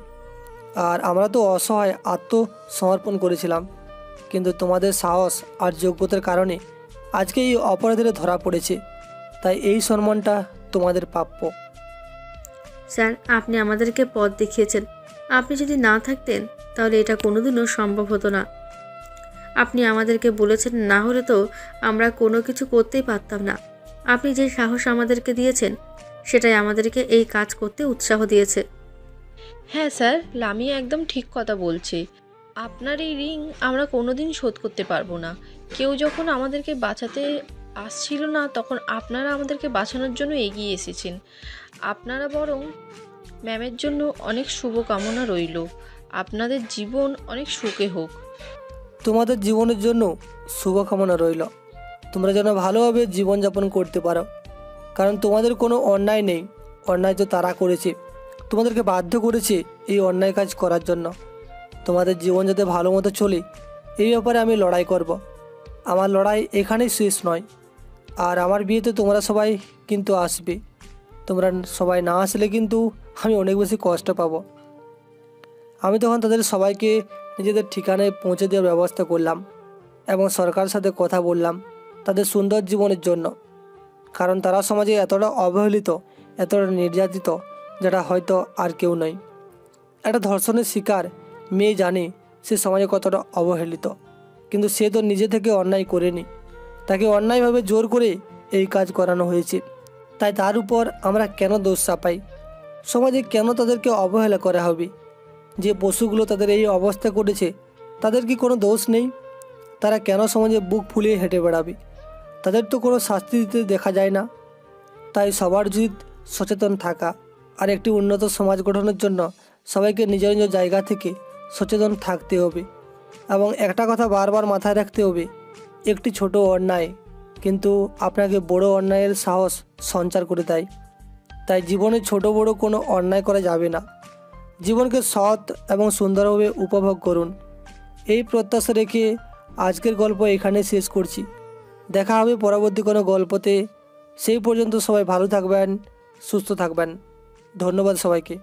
[SPEAKER 1] আর আমরা তো অসহায় আত্মসমর্পণ করেছিলাম, কিন্তু তোমাদের সাহস আর যোগ্যতার কারণে আজকে এই অপরাধীরা ধরা পড়েছে, তাই এই সম্মানটা তোমাদের প্রাপ্য।
[SPEAKER 10] স্যার, আপনি আমাদেরকে পথ দেখিয়েছেন। আপনি যদি না থাকতেন তাহলে এটা কোনোদিনও সম্ভব হতো না। আপনি আমাদেরকে বলেছেন, না হলে তো আমরা কোনো কিছু করতেই পারতাম না। আপনি যে সাহস আমাদেরকে দিয়েছেন সেটাই আমাদেরকে এই কাজ করতে উৎসাহ দিয়েছে।
[SPEAKER 11] হ্যাঁ স্যার, লামিয়া একদম ঠিক কথা বলছে। আপনার এই রিং আমরা কোনোদিন শোধ করতে পারবো না। কেউ যখন আমাদেরকে বাঁচাতে আসছিল না তখন আপনারা আমাদেরকে বাঁচানোর জন্য এগিয়ে এসেছেন। আপনারা বরং ম্যামের জন্য অনেক শুভকামনা রইল। আপনাদের জীবন অনেক সুখে হোক।
[SPEAKER 1] তোমাদের জীবনের জন্য শুভকামনা রইল। তোমরা যেন ভালোভাবে জীবনযাপন করতে পারো, কারণ তোমাদের কোনো অন্যায় নেই। অন্যায় তো তারা করেছে, তোমাদেরকে বাধ্য করেছে এই অন্যায় কাজ করার জন্য। তোমাদের জীবন যাতে ভালো মতো চলে এই ব্যাপারে আমি লড়াই করব। আমার লড়াই এখানেই শেষ নয়। আর আমার বিয়েতে তোমরা সবাই কিন্তু আসবে। তোমরা সবাই না আসলে কিন্তু আমি অনেক বেশি কষ্ট পাবো। আমি তখন তাদের সবাইকে নিজেদের ঠিকানায় পৌঁছে দেওয়ার ব্যবস্থা করলাম এবং সরকারের সাথে কথা বললাম তাদের সুন্দর জীবনের জন্য, কারণ তারা সমাজে এতটা অবহেলিত, এতটা নির্যাতিত, যেটা হয়তো আর কেউ নয়। একটা ধর্ষণের শিকার মেয়ে জানে সে সমাজে কতটা অবহেলিত, কিন্তু সে তো নিজে থেকে অন্যায় করেনি, তাকে অন্যায়ভাবে জোর করে এই কাজ করানো হয়েছে। তাই তার উপর আমরা কেন দোষ চাপাই? সমাজে কেন তাদেরকে অবহেলা করা হবে? যে পশুগুলো তাদের এই অবস্থা করেছে তাদের কি কোনো দোষ নেই? তারা কেন সমাজে বুক ফুলিয়ে হেঁটে বেড়াবে? তাদের তো কোনো শাস্তি দিতে দেখা যায় না। তাই সবার উচিত সচেতন থাকা, আর একটি উন্নত সমাজ গঠনের জন্য সবাইকে নিজ নিজ জায়গা থেকে সচেতন থাকতে হবে। এবং একটা কথা বারবার মাথায় রাখতে হবে, একটি ছোট অন্যায় কিন্তু আপনাকে বড় অন্যায়ের সাহস সঞ্চার করে দেয়। তাই জীবনে ছোট বড় কোনো অন্যায় করা যাবে না। জীবনকে সৎ এবং সুন্দরভাবে উপভোগ করুন। এই প্রত্যাশা রেখে আজকের গল্প এখানে শেষ করছি। দেখা হবে পরবর্তী কোনো গল্পতে। সেই পর্যন্ত সবাই ভালো থাকবেন, সুস্থ থাকবেন। ধন্যবাদ সবাইকে।